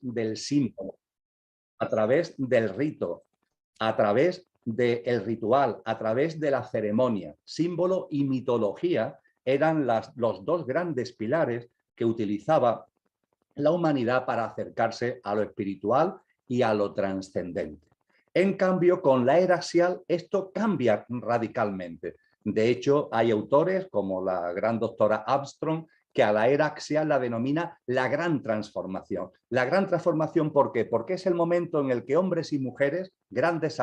del símbolo, a través del rito, a través del ritual, a través de la ceremonia. Símbolo y mitología eran los dos grandes pilares que utilizaba la humanidad para acercarse a lo espiritual y a lo trascendente. En cambio, con la era axial esto cambia radicalmente. De hecho, hay autores como la gran doctora Armstrong que a la era axial la denomina la gran transformación. La gran transformación, ¿por qué? Porque es el momento en el que hombres y mujeres, grandes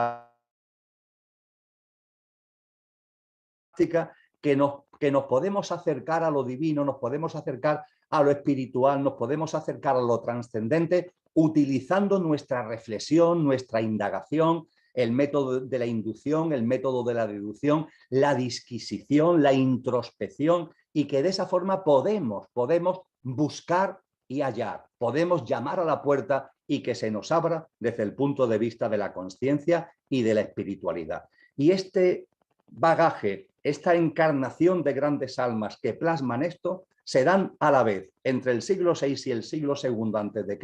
que nos podemos acercar a lo divino, nos podemos acercar a lo espiritual, nos podemos acercar a lo trascendente utilizando nuestra reflexión, nuestra indagación, el método de la inducción, el método de la deducción, la disquisición, la introspección, y que de esa forma podemos buscar y hallar, podemos llamar a la puerta y que se nos abra desde el punto de vista de la consciencia y de la espiritualidad. Y este bagaje, esta encarnación de grandes almas que plasman esto, se dan a la vez entre el siglo VI y el siglo II a.C.,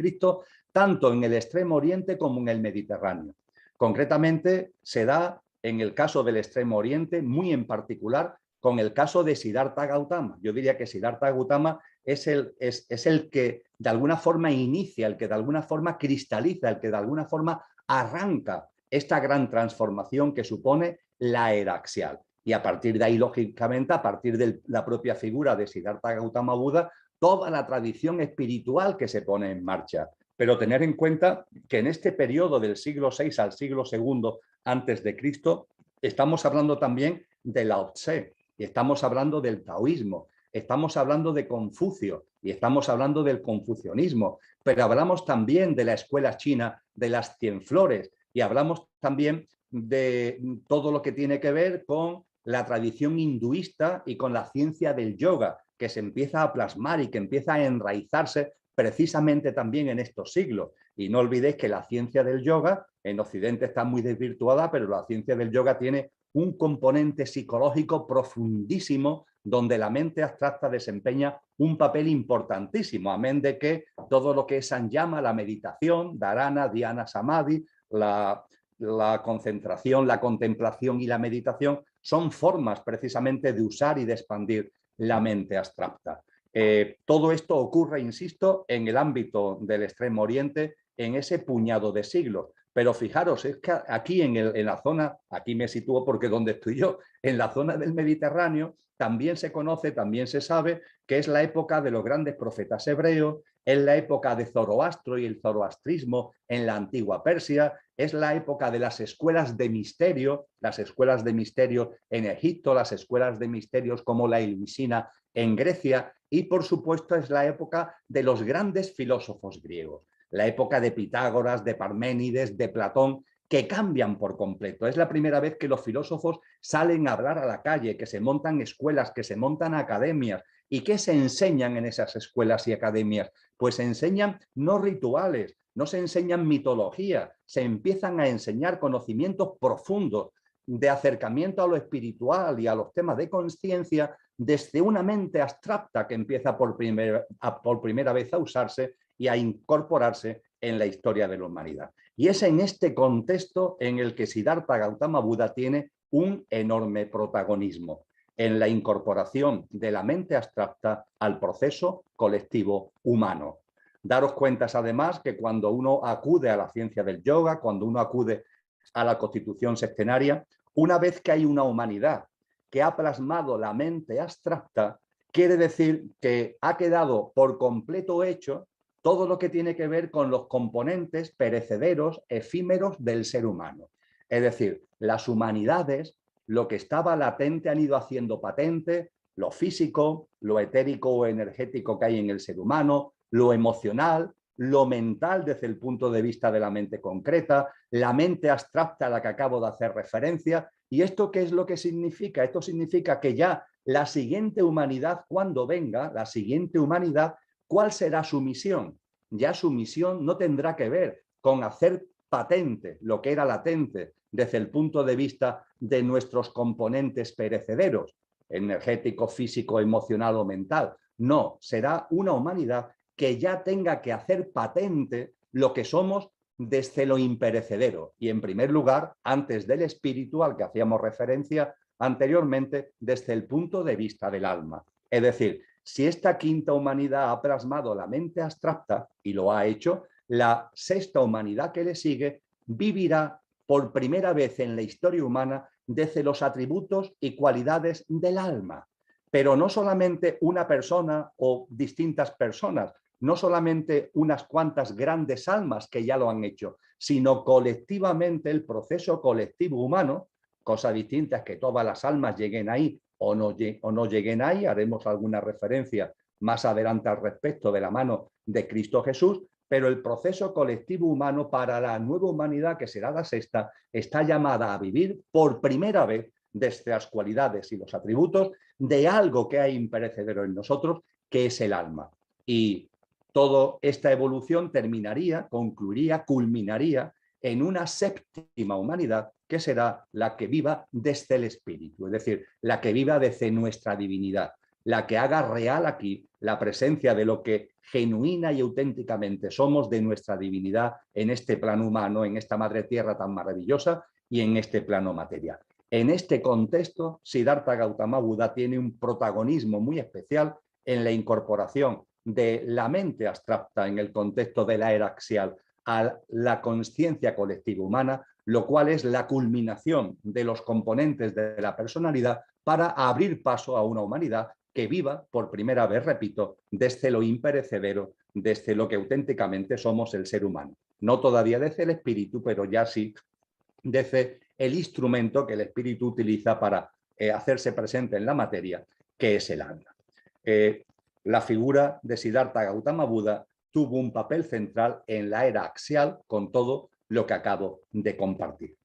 tanto en el Extremo Oriente como en el Mediterráneo. Concretamente, se da en el caso del Extremo Oriente, muy en particular, con el caso de Siddhartha Gautama. Yo diría que Siddhartha Gautama es el que de alguna forma inicia, el que de alguna forma cristaliza, el que de alguna forma arranca esta gran transformación que supone la era axial. Y a partir de ahí, lógicamente, a partir de la propia figura de Siddhartha Gautama Buda, toda la tradición espiritual que se pone en marcha. Pero tener en cuenta que en este periodo del siglo VI al siglo II antes de Cristo, estamos hablando también de Lao Tse, y estamos hablando del taoísmo, estamos hablando de Confucio y estamos hablando del confucianismo, pero hablamos también de la escuela china de las Cienflores y hablamos también de todo lo que tiene que ver con la tradición hinduista y con la ciencia del yoga, que se empieza a plasmar y que empieza a enraizarse precisamente también en estos siglos. Y no olvidéis que la ciencia del yoga en Occidente está muy desvirtuada, pero la ciencia del yoga tiene un componente psicológico profundísimo donde la mente abstracta desempeña un papel importantísimo, amén de que todo lo que es Sanyama, la meditación, Dharana, Dhyana, Samadhi, la concentración, la contemplación y la meditación son formas precisamente de usar y de expandir la mente abstracta. Todo esto ocurre, insisto, en el ámbito del Extremo Oriente en ese puñado de siglos. Pero fijaros, es que aquí en la zona, aquí me sitúo porque donde estoy yo, en la zona del Mediterráneo, también se conoce, también se sabe que es la época de los grandes profetas hebreos, es la época de Zoroastro y el zoroastrismo en la antigua Persia, es la época de las escuelas de misterio en Egipto, las escuelas de misterios como la Eleusinina en Grecia y, por supuesto, es la época de los grandes filósofos griegos, la época de Pitágoras, de Parménides, de Platón, que cambian por completo. Es la primera vez que los filósofos salen a hablar a la calle, que se montan escuelas, que se montan academias. ¿Y qué se enseñan en esas escuelas y academias? Pues se enseñan no rituales, no se enseñan mitología, se empiezan a enseñar conocimientos profundos de acercamiento a lo espiritual y a los temas de conciencia desde una mente abstracta que empieza por primera vez a usarse y a incorporarse en la historia de la humanidad. Y es en este contexto en el que Siddhartha Gautama Buda tiene un enorme protagonismo en la incorporación de la mente abstracta al proceso colectivo humano. Daros cuenta además que cuando uno acude a la ciencia del yoga, cuando uno acude a la constitución sextenaria, una vez que hay una humanidad que ha plasmado la mente abstracta, quiere decir que ha quedado por completo hecho todo lo que tiene que ver con los componentes perecederos, efímeros del ser humano. Es decir, las humanidades, lo que estaba latente han ido haciendo patente, lo físico, lo etérico o energético que hay en el ser humano, lo emocional, lo mental desde el punto de vista de la mente concreta, la mente abstracta a la que acabo de hacer referencia. ¿Y esto qué es lo que significa? Esto significa que ya la siguiente humanidad, cuando venga, la siguiente humanidad, ¿cuál será su misión? Ya su misión no tendrá que ver con hacer patente lo que era latente desde el punto de vista de nuestros componentes perecederos, energético, físico, emocional o mental. No, será una humanidad que ya tenga que hacer patente lo que somos desde lo imperecedero. Y en primer lugar, antes del espíritu, al que hacíamos referencia anteriormente, desde el punto de vista del alma. Es decir, si esta quinta humanidad ha plasmado la mente abstracta, y lo ha hecho, la sexta humanidad que le sigue vivirá por primera vez en la historia humana desde los atributos y cualidades del alma. Pero no solamente una persona o distintas personas, no solamente unas cuantas grandes almas que ya lo han hecho, sino colectivamente el proceso colectivo humano, cosa distinta es que todas las almas lleguen ahí o no lleguen ahí, haremos alguna referencia más adelante al respecto de la mano de Cristo Jesús, pero el proceso colectivo humano para la nueva humanidad, que será la sexta, está llamada a vivir por primera vez desde las cualidades y los atributos de algo que hay imperecedero en nosotros, que es el alma. Y toda esta evolución terminaría, concluiría, culminaría en una séptima humanidad que será la que viva desde el espíritu, es decir, la que viva desde nuestra divinidad, la que haga real aquí la presencia de lo que genuina y auténticamente somos de nuestra divinidad en este plano humano, en esta madre tierra tan maravillosa y en este plano material. En este contexto, Siddhartha Gautama Buda tiene un protagonismo muy especial en la incorporación de la mente abstracta en el contexto de la era axial a la conciencia colectiva humana, lo cual es la culminación de los componentes de la personalidad para abrir paso a una humanidad que viva por primera vez, repito, desde lo imperecedero, desde lo que auténticamente somos el ser humano. No todavía desde el espíritu, pero ya sí desde el instrumento que el espíritu utiliza para hacerse presente en la materia, que es el alma. La figura de Siddhartha Gautama Buda tuvo un papel central en la era axial con todo lo que acabo de compartir.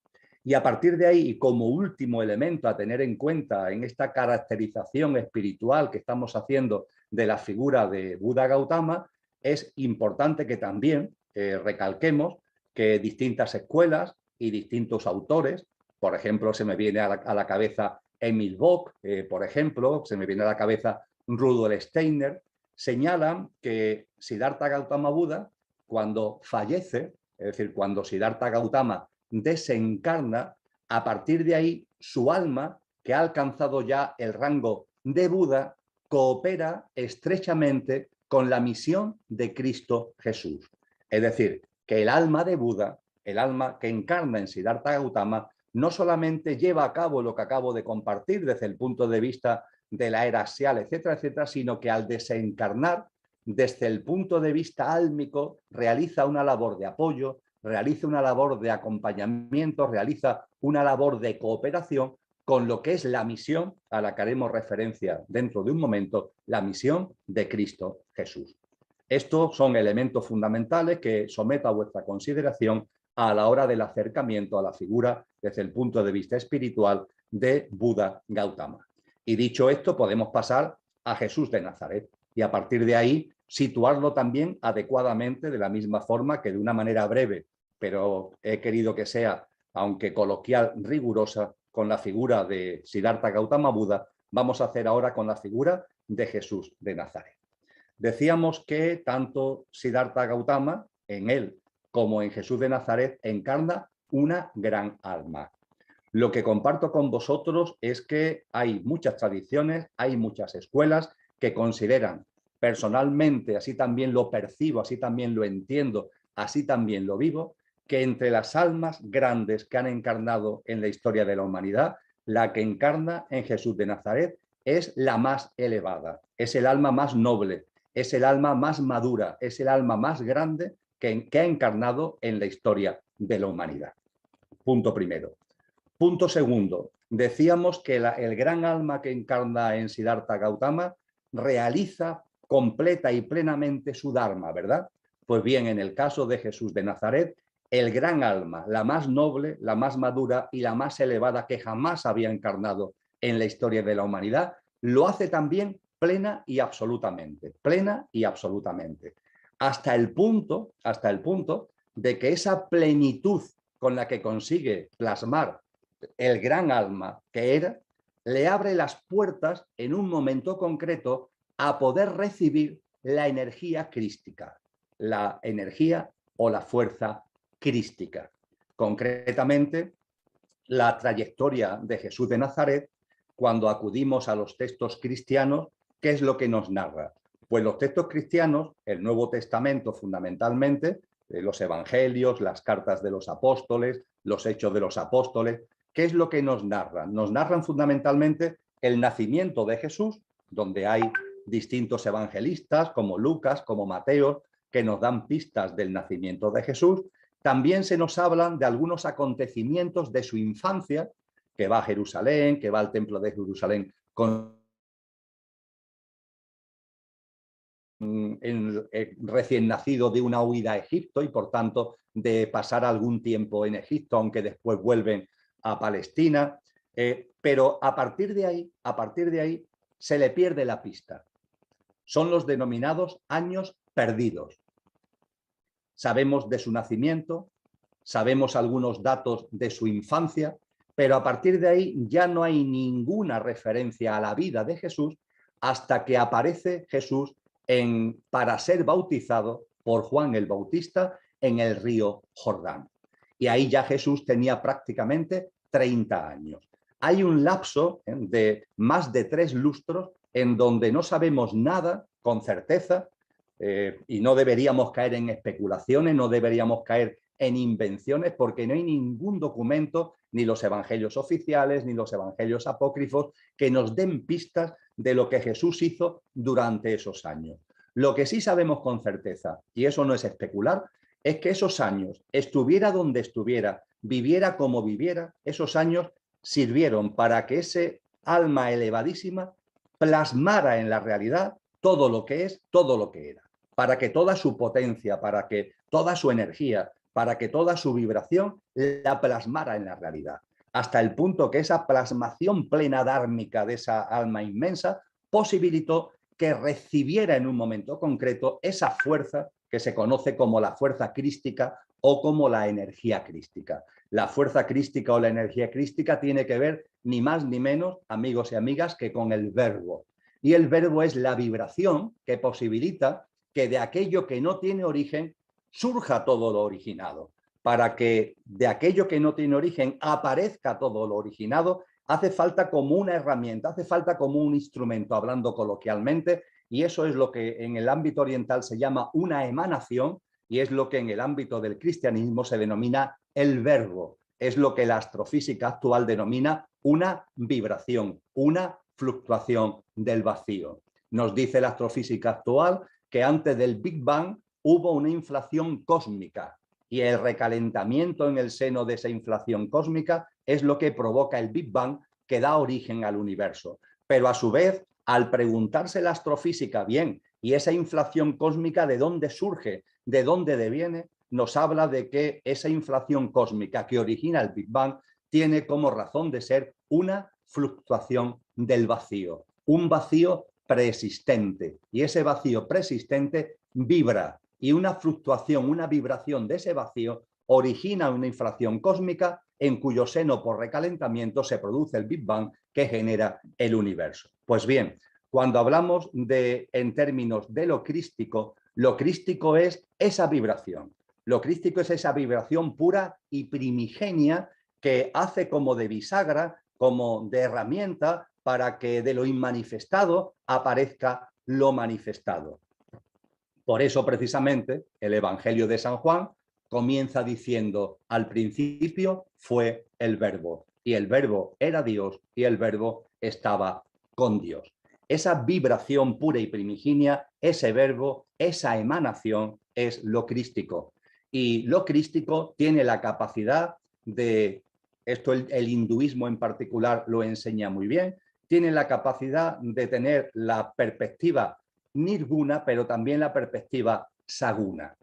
Y a partir de ahí, como último elemento a tener en cuenta en esta caracterización espiritual que estamos haciendo de la figura de Buda Gautama, es importante que también recalquemos que distintas escuelas y distintos autores, por ejemplo, se me viene a la cabeza Emil Bock, por ejemplo, se me viene a la cabeza Rudolf Steiner, señalan que Siddhartha Gautama Buda, cuando fallece, es decir, cuando Siddhartha Gautama desencarna, a partir de ahí su alma, que ha alcanzado ya el rango de Buda, coopera estrechamente con la misión de Cristo Jesús. Es decir, que el alma de Buda, el alma que encarna en Siddhartha Gautama, no solamente lleva a cabo lo que acabo de compartir desde el punto de vista de la era axial, etcétera, etcétera, sino que al desencarnar, desde el punto de vista álmico, realiza una labor de apoyo, realiza una labor de acompañamiento, realiza una labor de cooperación con lo que es la misión a la que haremos referencia dentro de un momento, la misión de Cristo Jesús. Estos son elementos fundamentales que someto a vuestra consideración a la hora del acercamiento a la figura desde el punto de vista espiritual de Buda Gautama. Y dicho esto, podemos pasar a Jesús de Nazaret y a partir de ahí situarlo también adecuadamente de la misma forma que de una manera breve, pero he querido que sea, aunque coloquial, rigurosa, con la figura de Siddhartha Gautama Buda, vamos a hacer ahora con la figura de Jesús de Nazaret. Decíamos que tanto Siddhartha Gautama, en él, como en Jesús de Nazaret, encarna una gran alma. Lo que comparto con vosotros es que hay muchas tradiciones, hay muchas escuelas que consideran personalmente, así también lo percibo, así también lo entiendo, así también lo vivo, que entre las almas grandes que han encarnado en la historia de la humanidad, la que encarna en Jesús de Nazaret es la más elevada, es el alma más noble, es el alma más madura, es el alma más grande que ha encarnado en la historia de la humanidad. Punto primero. Punto segundo. Decíamos que el gran alma que encarna en Siddhartha Gautama realiza completa y plenamente su dharma, ¿verdad? Pues bien, en el caso de Jesús de Nazaret, el gran alma, la más noble, la más madura y la más elevada que jamás había encarnado en la historia de la humanidad, lo hace también plena y absolutamente, hasta el punto de que esa plenitud con la que consigue plasmar el gran alma que era, le abre las puertas en un momento concreto a poder recibir la energía crística, la energía o la fuerza crística. Concretamente, la trayectoria de Jesús de Nazaret, cuando acudimos a los textos cristianos, ¿qué es lo que nos narra? Pues los textos cristianos, el Nuevo Testamento fundamentalmente, los evangelios, las cartas de los apóstoles, los hechos de los apóstoles, ¿qué es lo que nos narran? Nos narran fundamentalmente el nacimiento de Jesús, donde hay distintos evangelistas como Lucas, como Mateo, que nos dan pistas del nacimiento de Jesús. También se nos hablan de algunos acontecimientos de su infancia, que va a Jerusalén, que va al templo de Jerusalén recién nacido de una huida a Egipto y por tanto de pasar algún tiempo en Egipto, aunque después vuelven a Palestina. Pero a partir de ahí se le pierde la pista. Son los denominados años perdidos. Sabemos de su nacimiento, sabemos algunos datos de su infancia, pero a partir de ahí ya no hay ninguna referencia a la vida de Jesús hasta que aparece Jesús para ser bautizado por Juan el Bautista en el río Jordán. Y ahí ya Jesús tenía prácticamente 30 años. Hay un lapso de más de 3 lustros en donde no sabemos nada con certeza, y no deberíamos caer en especulaciones, no deberíamos caer en invenciones, porque no hay ningún documento, ni los evangelios oficiales, ni los evangelios apócrifos, que nos den pistas de lo que Jesús hizo durante esos años. Lo que sí sabemos con certeza, y eso no es especular, es que esos años, estuviera donde estuviera, viviera como viviera, esos años sirvieron para que ese alma elevadísima plasmara en la realidad todo lo que es, todo lo que era, para que toda su potencia, para que toda su energía, para que toda su vibración la plasmara en la realidad, hasta el punto que esa plasmación plena dármica de esa alma inmensa posibilitó que recibiera en un momento concreto esa fuerza que se conoce como la fuerza crística o como la energía crística. La fuerza crística o la energía crística tiene que ver ni más ni menos, amigos y amigas, que con el verbo. Y el verbo es la vibración que posibilita que de aquello que no tiene origen surja todo lo originado. Para que de aquello que no tiene origen aparezca todo lo originado, hace falta como una herramienta, hace falta como un instrumento, hablando coloquialmente, y eso es lo que en el ámbito oriental se llama una emanación, y es lo que en el ámbito del cristianismo se denomina el verbo. Es lo que la astrofísica actual denomina una vibración, una fluctuación del vacío. Nos dice la astrofísica actual que antes del Big Bang hubo una inflación cósmica y el recalentamiento en el seno de esa inflación cósmica es lo que provoca el Big Bang que da origen al universo. Pero a su vez, al preguntarse la astrofísica, bien, ¿y esa inflación cósmica de dónde surge? ¿De dónde deviene? Nos habla de que esa inflación cósmica que origina el Big Bang tiene como razón de ser una fluctuación del vacío, un vacío preexistente, y ese vacío preexistente vibra, y una fluctuación, una vibración de ese vacío origina una inflación cósmica en cuyo seno por recalentamiento se produce el Big Bang que genera el universo. Pues bien, cuando hablamos en términos de lo crístico es esa vibración. Lo crístico es esa vibración pura y primigenia que hace como de bisagra, como de herramienta para que de lo inmanifestado aparezca lo manifestado. Por eso, precisamente, el Evangelio de San Juan comienza diciendo: al principio fue el Verbo, y el Verbo era Dios, y el Verbo estaba con Dios. Esa vibración pura y primigenia, ese Verbo, esa emanación es lo crístico. Y lo crístico tiene la capacidad de, esto el hinduismo en particular lo enseña muy bien, tiene la capacidad de tener la perspectiva nirguna, pero también la perspectiva saguna.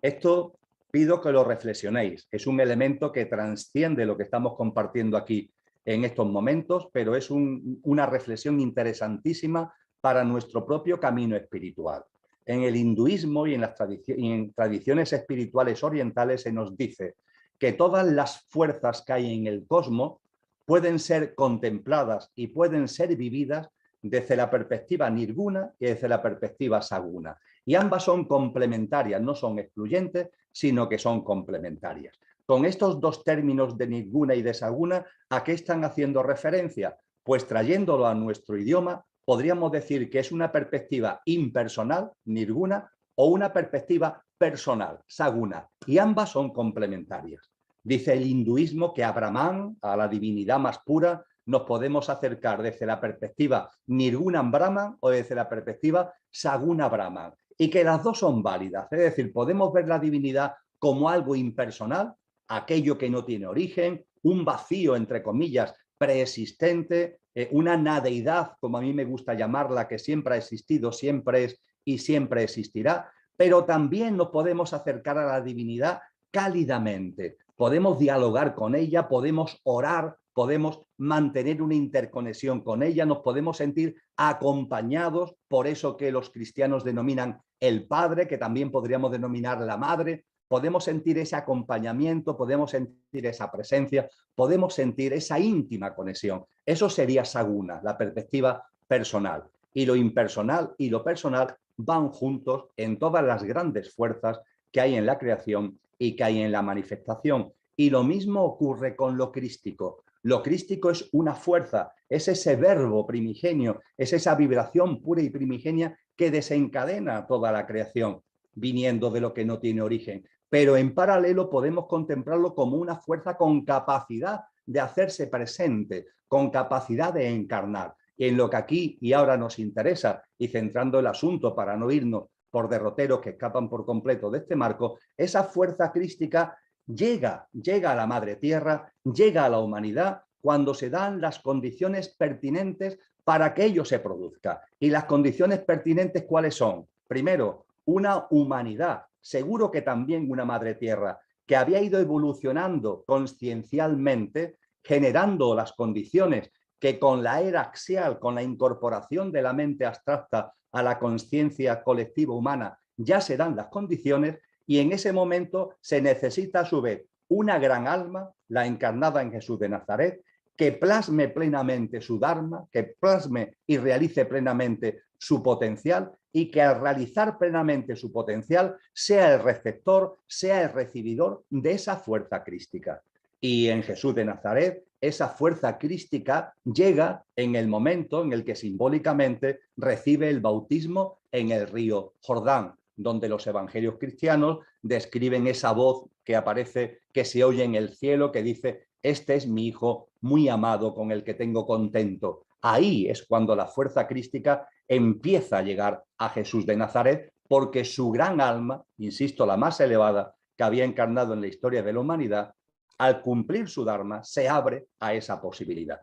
Esto pido que lo reflexionéis. Es un elemento que trasciende lo que estamos compartiendo aquí en estos momentos, pero es una reflexión interesantísima para nuestro propio camino espiritual. En el hinduismo y en las tradiciones espirituales orientales se nos dice que todas las fuerzas que hay en el cosmos pueden ser contempladas y pueden ser vividas desde la perspectiva nirguna y desde la perspectiva saguna. Y ambas son complementarias, no son excluyentes, sino que son complementarias. Con estos dos términos de nirguna y de saguna, ¿a qué están haciendo referencia? Pues trayéndolo a nuestro idioma, podríamos decir que es una perspectiva impersonal, nirguna, o una perspectiva personal, saguna, y ambas son complementarias. Dice el hinduismo que a Brahman, a la divinidad más pura, nos podemos acercar desde la perspectiva Nirgunam Brahman o desde la perspectiva Saguna Brahman, y que las dos son válidas, es decir, podemos ver la divinidad como algo impersonal, aquello que no tiene origen, un vacío, entre comillas, preexistente, una nadeidad, como a mí me gusta llamarla, que siempre ha existido, siempre es y siempre existirá, pero también nos podemos acercar a la divinidad cálidamente, podemos dialogar con ella, podemos orar, podemos mantener una interconexión con ella, nos podemos sentir acompañados, por eso que los cristianos denominan el Padre, que también podríamos denominar la Madre, podemos sentir ese acompañamiento, podemos sentir esa presencia, podemos sentir esa íntima conexión. Eso sería saguna, la perspectiva personal. Y lo impersonal y lo personal van juntos en todas las grandes fuerzas que hay en la creación y que hay en la manifestación. Y lo mismo ocurre con lo crístico. Lo crístico es una fuerza, es ese verbo primigenio, es esa vibración pura y primigenia que desencadena toda la creación, viniendo de lo que no tiene origen. Pero en paralelo podemos contemplarlo como una fuerza con capacidad de hacerse presente, con capacidad de encarnar. Y en lo que aquí y ahora nos interesa, y centrando el asunto para no irnos por derroteros que escapan por completo de este marco, esa fuerza crística llega a la madre tierra, llega a la humanidad cuando se dan las condiciones pertinentes para que ello se produzca. Y las condiciones pertinentes, ¿cuáles son? Primero, una humanidad, seguro que también una madre tierra, que había ido evolucionando consciencialmente, generando las condiciones que con la era axial, con la incorporación de la mente abstracta a la conciencia colectiva humana, ya se dan las condiciones, y en ese momento se necesita a su vez una gran alma, la encarnada en Jesús de Nazaret, que plasme plenamente su Dharma, que plasme y realice plenamente su potencial, y que al realizar plenamente su potencial sea el receptor, sea el recibidor de esa fuerza crística. Y en Jesús de Nazaret, esa fuerza crística llega en el momento en el que simbólicamente recibe el bautismo en el río Jordán, donde los evangelios cristianos describen esa voz que aparece, que se oye en el cielo, que dice: este es mi Hijo muy amado, con el que tengo contento. Ahí es cuando la fuerza crística empieza a llegar a Jesús de Nazaret, porque su gran alma, insisto, la más elevada que había encarnado en la historia de la humanidad, al cumplir su Dharma, se abre a esa posibilidad.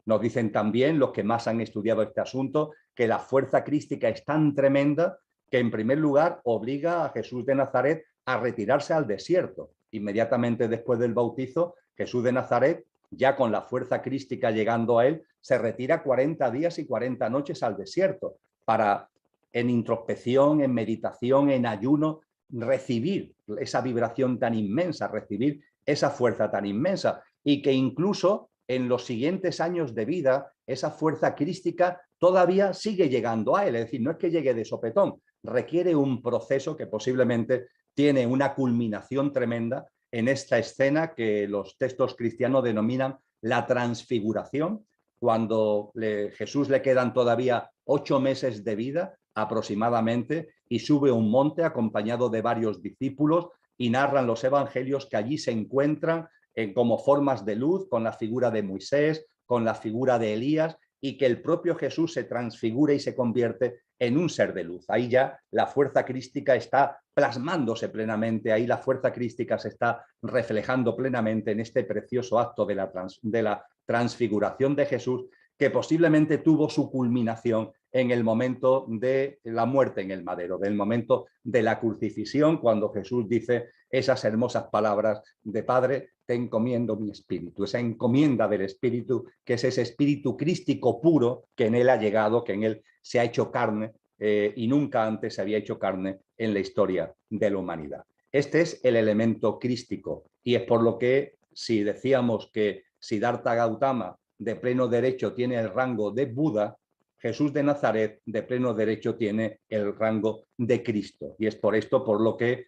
Nos dicen también los que más han estudiado este asunto que la fuerza crística es tan tremenda que en primer lugar obliga a Jesús de Nazaret a retirarse al desierto. Inmediatamente después del bautizo, Jesús de Nazaret, ya con la fuerza crística llegando a él, se retira 40 días y 40 noches al desierto para, en introspección, en meditación, en ayuno, recibir esa vibración tan inmensa, recibir esa fuerza tan inmensa, y que incluso en los siguientes años de vida esa fuerza crística todavía sigue llegando a él. Es decir, no es que llegue de sopetón, requiere un proceso que posiblemente tiene una culminación tremenda en esta escena que los textos cristianos denominan la transfiguración, cuando Jesús le quedan todavía 8 meses de vida aproximadamente, y sube un monte acompañado de varios discípulos, y narran los evangelios que allí se encuentran como formas de luz, con la figura de Moisés, con la figura de Elías, y que el propio Jesús se transfigura y se convierte en un ser de luz. Ahí ya la fuerza crística está plasmándose plenamente, ahí la fuerza crística se está reflejando plenamente en este precioso acto de la transfiguración de Jesús, que posiblemente tuvo su culminación en el momento de la muerte en el madero, del momento de la crucifixión, cuando Jesús dice esas hermosas palabras de: Padre, te encomiendo mi espíritu, esa encomienda del espíritu, que es ese espíritu crístico puro que en él ha llegado, que en él se ha hecho carne, y nunca antes se había hecho carne en la historia de la humanidad. Este es el elemento crístico, y es por lo que, si decíamos que Siddhartha Gautama de pleno derecho tiene el rango de Buda, Jesús de Nazaret de pleno derecho tiene el rango de Cristo, y es por esto por lo que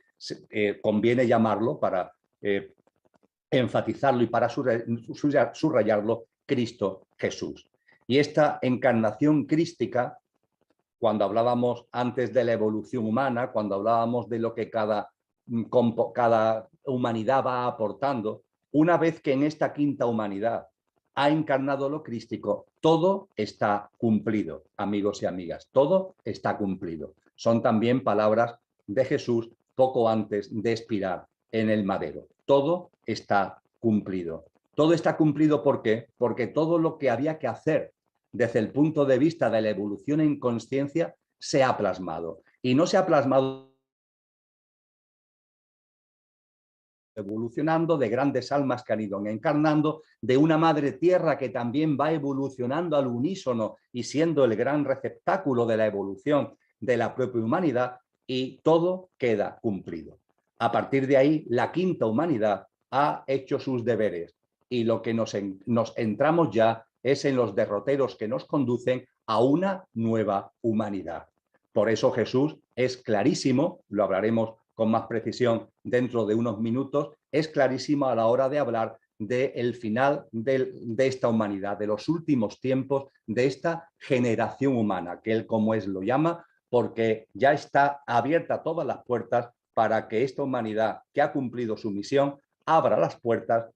conviene llamarlo, para enfatizarlo y para subrayarlo, Cristo Jesús. Y esta encarnación crística, cuando hablábamos antes de la evolución humana, cuando hablábamos de lo que cada humanidad va aportando, una vez que en esta quinta humanidad ha encarnado lo crístico, todo está cumplido, amigos y amigas, todo está cumplido. Son también palabras de Jesús poco antes de expirar en el madero. Todo está cumplido. Todo está cumplido, ¿por qué? Porque todo lo que había que hacer desde el punto de vista de la evolución en consciencia se ha plasmado. Y no se ha plasmado evolucionando, de grandes almas que han ido encarnando, de una madre tierra que también va evolucionando al unísono y siendo el gran receptáculo de la evolución de la propia humanidad, y todo queda cumplido. A partir de ahí, la quinta humanidad ha hecho sus deberes, y lo que nos entramos ya es en los derroteros que nos conducen a una nueva humanidad. Por eso Jesús es clarísimo, lo hablaremos con más precisión dentro de unos minutos, es clarísimo a la hora de hablar del final de esta humanidad, de los últimos tiempos de esta generación humana, que él como es lo llama, porque ya está abierta todas las puertas para que esta humanidad que ha cumplido su misión abra las puertas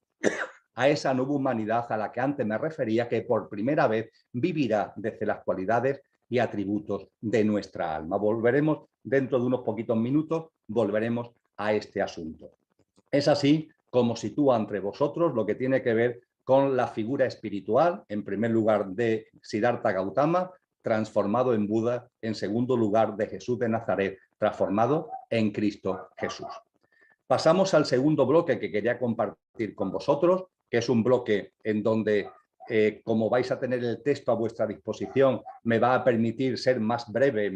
a esa nueva humanidad a la que antes me refería, que por primera vez vivirá desde las cualidades y atributos de nuestra alma. Volveremos dentro de unos poquitos minutos, volveremos a este asunto. Es así como sitúa entre vosotros lo que tiene que ver con la figura espiritual, en primer lugar de Siddhartha Gautama, transformado en Buda, en segundo lugar de Jesús de Nazaret, transformado en Cristo Jesús. Pasamos al segundo bloque que quería compartir con vosotros, que es un bloque en donde, como vais a tener el texto a vuestra disposición, me va a permitir ser más breve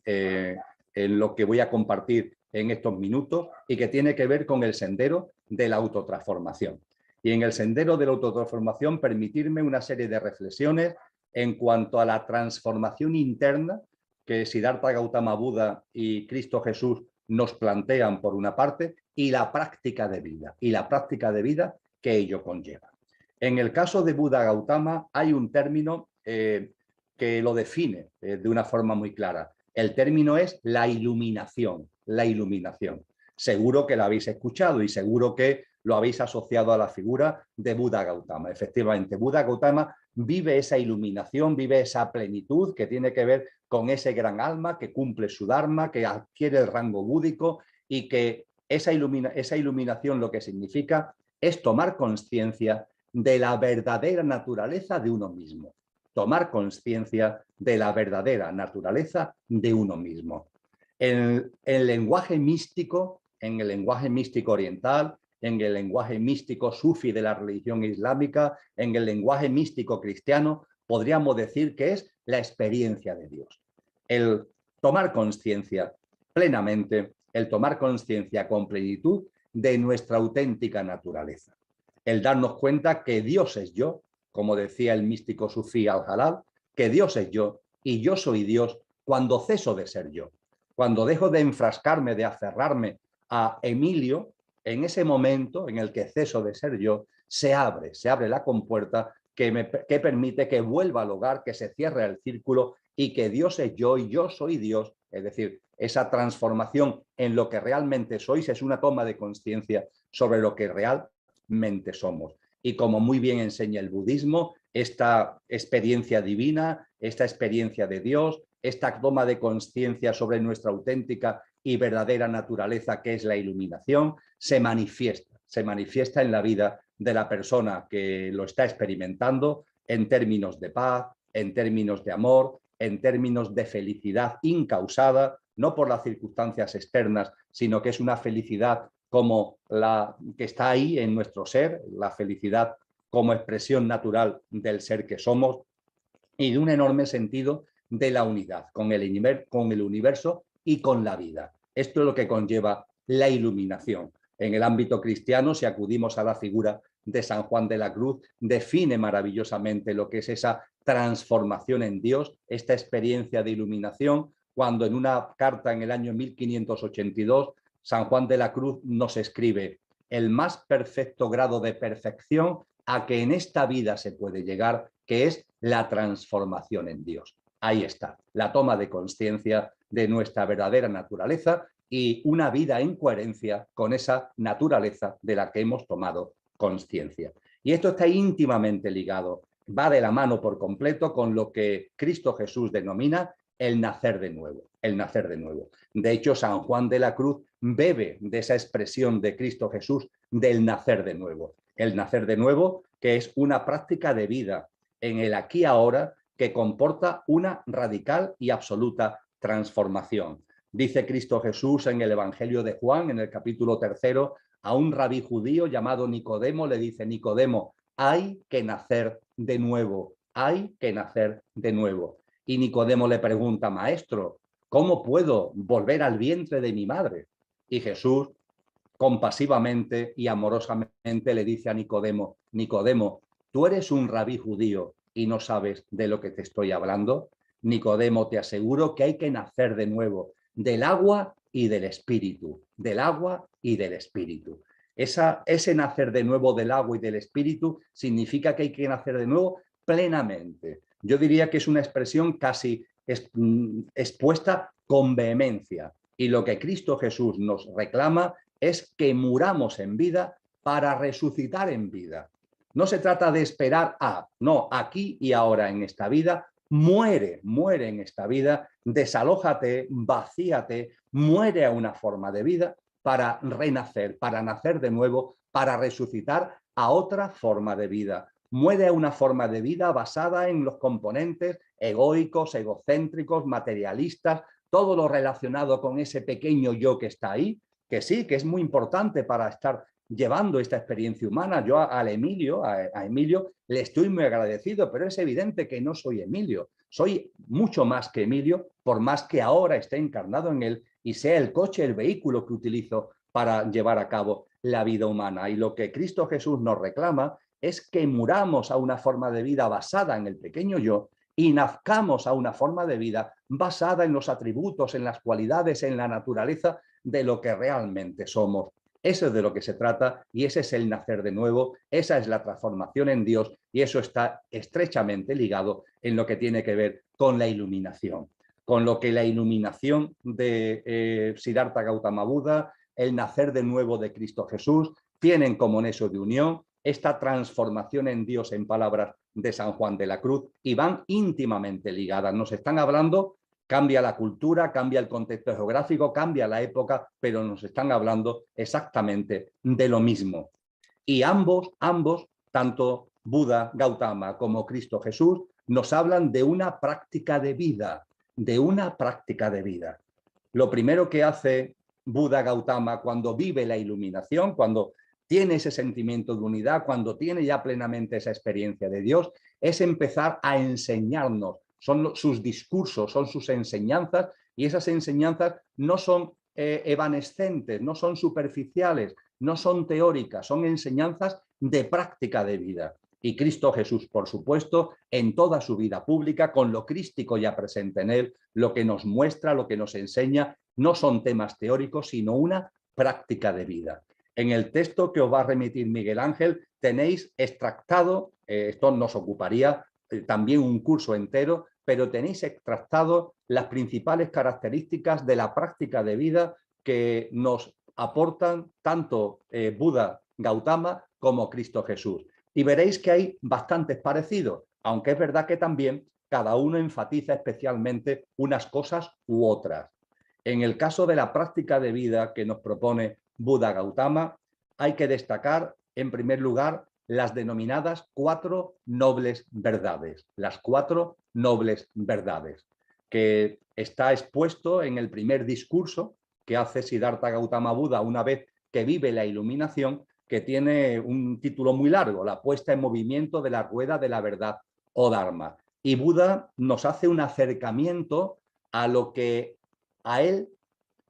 en lo que voy a compartir en estos minutos, y que tiene que ver con el sendero de la autotransformación. Y en el sendero de la autotransformación, permitirme una serie de reflexiones en cuanto a la transformación interna que Siddhartha Gautama Buda y Cristo Jesús nos plantean por una parte, y la práctica de vida que ello conlleva. En el caso de Buda Gautama hay un término que lo define de una forma muy clara. El término es la iluminación. La iluminación. Seguro que la habéis escuchado y seguro que lo habéis asociado a la figura de Buda Gautama. Efectivamente, Buda Gautama vive esa iluminación, vive esa plenitud que tiene que ver con ese gran alma que cumple su dharma, que adquiere el rango búdico, y que esa iluminación lo que significa es tomar conciencia de la verdadera naturaleza de uno mismo. Tomar conciencia de la verdadera naturaleza de uno mismo. En el lenguaje místico, en el lenguaje místico oriental, en el lenguaje místico sufi de la religión islámica, en el lenguaje místico cristiano, podríamos decir que es la experiencia de Dios. El tomar conciencia plenamente, el tomar conciencia con plenitud de nuestra auténtica naturaleza. El darnos cuenta que Dios es yo, como decía el místico sufí Al-Halal, que Dios es yo y yo soy Dios cuando ceso de ser yo. Cuando dejo de enfrascarme, de aferrarme a Emilio, en ese momento en el que ceso de ser yo, se abre la compuerta que permite que vuelva al hogar, que se cierre el círculo, y que Dios es yo y yo soy Dios. Es decir, esa transformación en lo que realmente sois es una toma de conciencia sobre lo que realmente somos. Y como muy bien enseña el budismo, esta experiencia divina, esta experiencia de Dios, esta toma de conciencia sobre nuestra auténtica y verdadera naturaleza, que es la iluminación, se manifiesta en la vida de la persona que lo está experimentando, en términos de paz, en términos de amor, en términos de felicidad incausada, no por las circunstancias externas, sino que es una felicidad como la que está ahí en nuestro ser, la felicidad como expresión natural del ser que somos, y de un enorme sentido de la unidad con el universo y con la vida. Esto es lo que conlleva la iluminación. En el ámbito cristiano, si acudimos a la figura de San Juan de la Cruz, define maravillosamente lo que es esa transformación en Dios, esta experiencia de iluminación, cuando en una carta en el año 1582, San Juan de la Cruz nos escribe: el más perfecto grado de perfección a que en esta vida se puede llegar, que es la transformación en Dios. Ahí está, la toma de conciencia de nuestra verdadera naturaleza y una vida en coherencia con esa naturaleza de la que hemos tomado conciencia. Y esto está íntimamente ligado, va de la mano por completo con lo que Cristo Jesús denomina el nacer de nuevo, el nacer de nuevo. De hecho, San Juan de la Cruz bebe de esa expresión de Cristo Jesús del nacer de nuevo. El nacer de nuevo, que es una práctica de vida en el aquí y ahora que comporta una radical y absoluta transformación. Dice Cristo Jesús en el Evangelio de Juan, en el capítulo 3, a un rabí judío llamado Nicodemo, le dice: Nicodemo, hay que nacer de nuevo, hay que nacer de nuevo. Y Nicodemo le pregunta: maestro, ¿cómo puedo volver al vientre de mi madre? Y Jesús, compasivamente y amorosamente, le dice a Nicodemo: Nicodemo, ¿tú eres un rabí judío y no sabes de lo que te estoy hablando? Nicodemo, te aseguro que hay que nacer de nuevo, del agua y del espíritu, del agua y del espíritu. Ese nacer de nuevo del agua y del espíritu significa que hay que nacer de nuevo plenamente. Yo diría que es una expresión casi expuesta con vehemencia. Y lo que Cristo Jesús nos reclama es que muramos en vida para resucitar en vida. No se trata de esperar no, aquí y ahora en esta vida, muere en esta vida, desalójate, vacíate, muere a una forma de vida para renacer, para nacer de nuevo, para resucitar a otra forma de vida. Muere a una forma de vida basada en los componentes egoicos, egocéntricos, materialistas, todo lo relacionado con ese pequeño yo que está ahí, que sí, que es muy importante para estar llevando esta experiencia humana. Yo a Emilio le estoy muy agradecido, pero es evidente que no soy Emilio. Soy mucho más que Emilio, por más que ahora esté encarnado en él y sea el coche, el vehículo que utilizo para llevar a cabo la vida humana. Y lo que Cristo Jesús nos reclama es que muramos a una forma de vida basada en el pequeño yo y nazcamos a una forma de vida basada en los atributos, en las cualidades, en la naturaleza de lo que realmente somos. Eso es de lo que se trata y ese es el nacer de nuevo, esa es la transformación en Dios y eso está estrechamente ligado en lo que tiene que ver con la iluminación. Con lo que la iluminación de Siddhartha Gautama Buda, el nacer de nuevo de Cristo Jesús, tienen como nexo de unión esta transformación en Dios, en palabras de San Juan de la Cruz, y van íntimamente ligadas. Nos están hablando, cambia la cultura, cambia el contexto geográfico, cambia la época, pero nos están hablando exactamente de lo mismo. Y ambos, tanto Buda, Gautama como Cristo Jesús, nos hablan de una práctica de vida, de una práctica de vida. Lo primero que hace Buda Gautama cuando vive la iluminación, cuando tiene ese sentimiento de unidad, cuando tiene ya plenamente esa experiencia de Dios, es empezar a enseñarnos. Son sus discursos, son sus enseñanzas, y esas enseñanzas no son evanescentes, no son superficiales, no son teóricas, son enseñanzas de práctica de vida. Y Cristo Jesús, por supuesto, en toda su vida pública, con lo crístico ya presente en él, lo que nos muestra, lo que nos enseña, no son temas teóricos, sino una práctica de vida. En el texto que os va a remitir Miguel Ángel tenéis extractado, esto nos ocuparía también un curso entero, pero tenéis extractado las principales características de la práctica de vida que nos aportan tanto Buda Gautama como Cristo Jesús. Y veréis que hay bastantes parecidos, aunque es verdad que también cada uno enfatiza especialmente unas cosas u otras. En el caso de la práctica de vida que nos propone Buda Gautama, hay que destacar, en primer lugar, las denominadas 4 nobles verdades. Las 4 nobles verdades, que está expuesto en el primer discurso que hace Siddhartha Gautama Buda una vez que vive la iluminación, que tiene un título muy largo, la puesta en movimiento de la rueda de la verdad o Dharma. Y Buda nos hace un acercamiento a lo que a él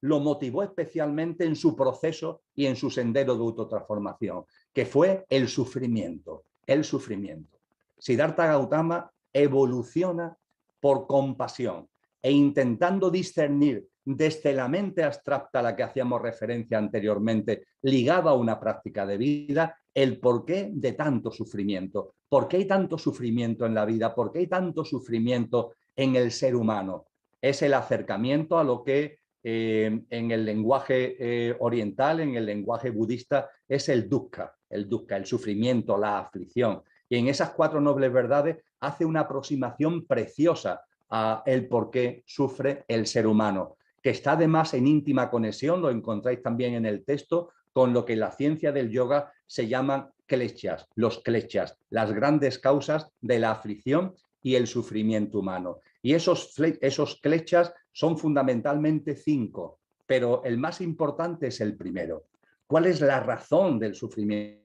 lo motivó especialmente en su proceso y en su sendero de autotransformación, que fue el sufrimiento, el sufrimiento. Siddhartha Gautama evoluciona por compasión e intentando discernir desde la mente abstracta a la que hacíamos referencia anteriormente, ligada a una práctica de vida, el porqué de tanto sufrimiento. ¿Por qué hay tanto sufrimiento en la vida? ¿Por qué hay tanto sufrimiento en el ser humano? Es el acercamiento a lo que en el lenguaje oriental, en el lenguaje budista, es el dukkha, el sufrimiento, la aflicción. Y en esas 4 nobles verdades hace una aproximación preciosa a el por qué sufre el ser humano, que está además en íntima conexión, lo encontráis también en el texto, con lo que en la ciencia del yoga se llaman kleshas, los kleshas, las grandes causas de la aflicción y el sufrimiento humano. Y esos kleshas son fundamentalmente 5, pero el más importante es el primero. ¿Cuál es la razón del sufrimiento?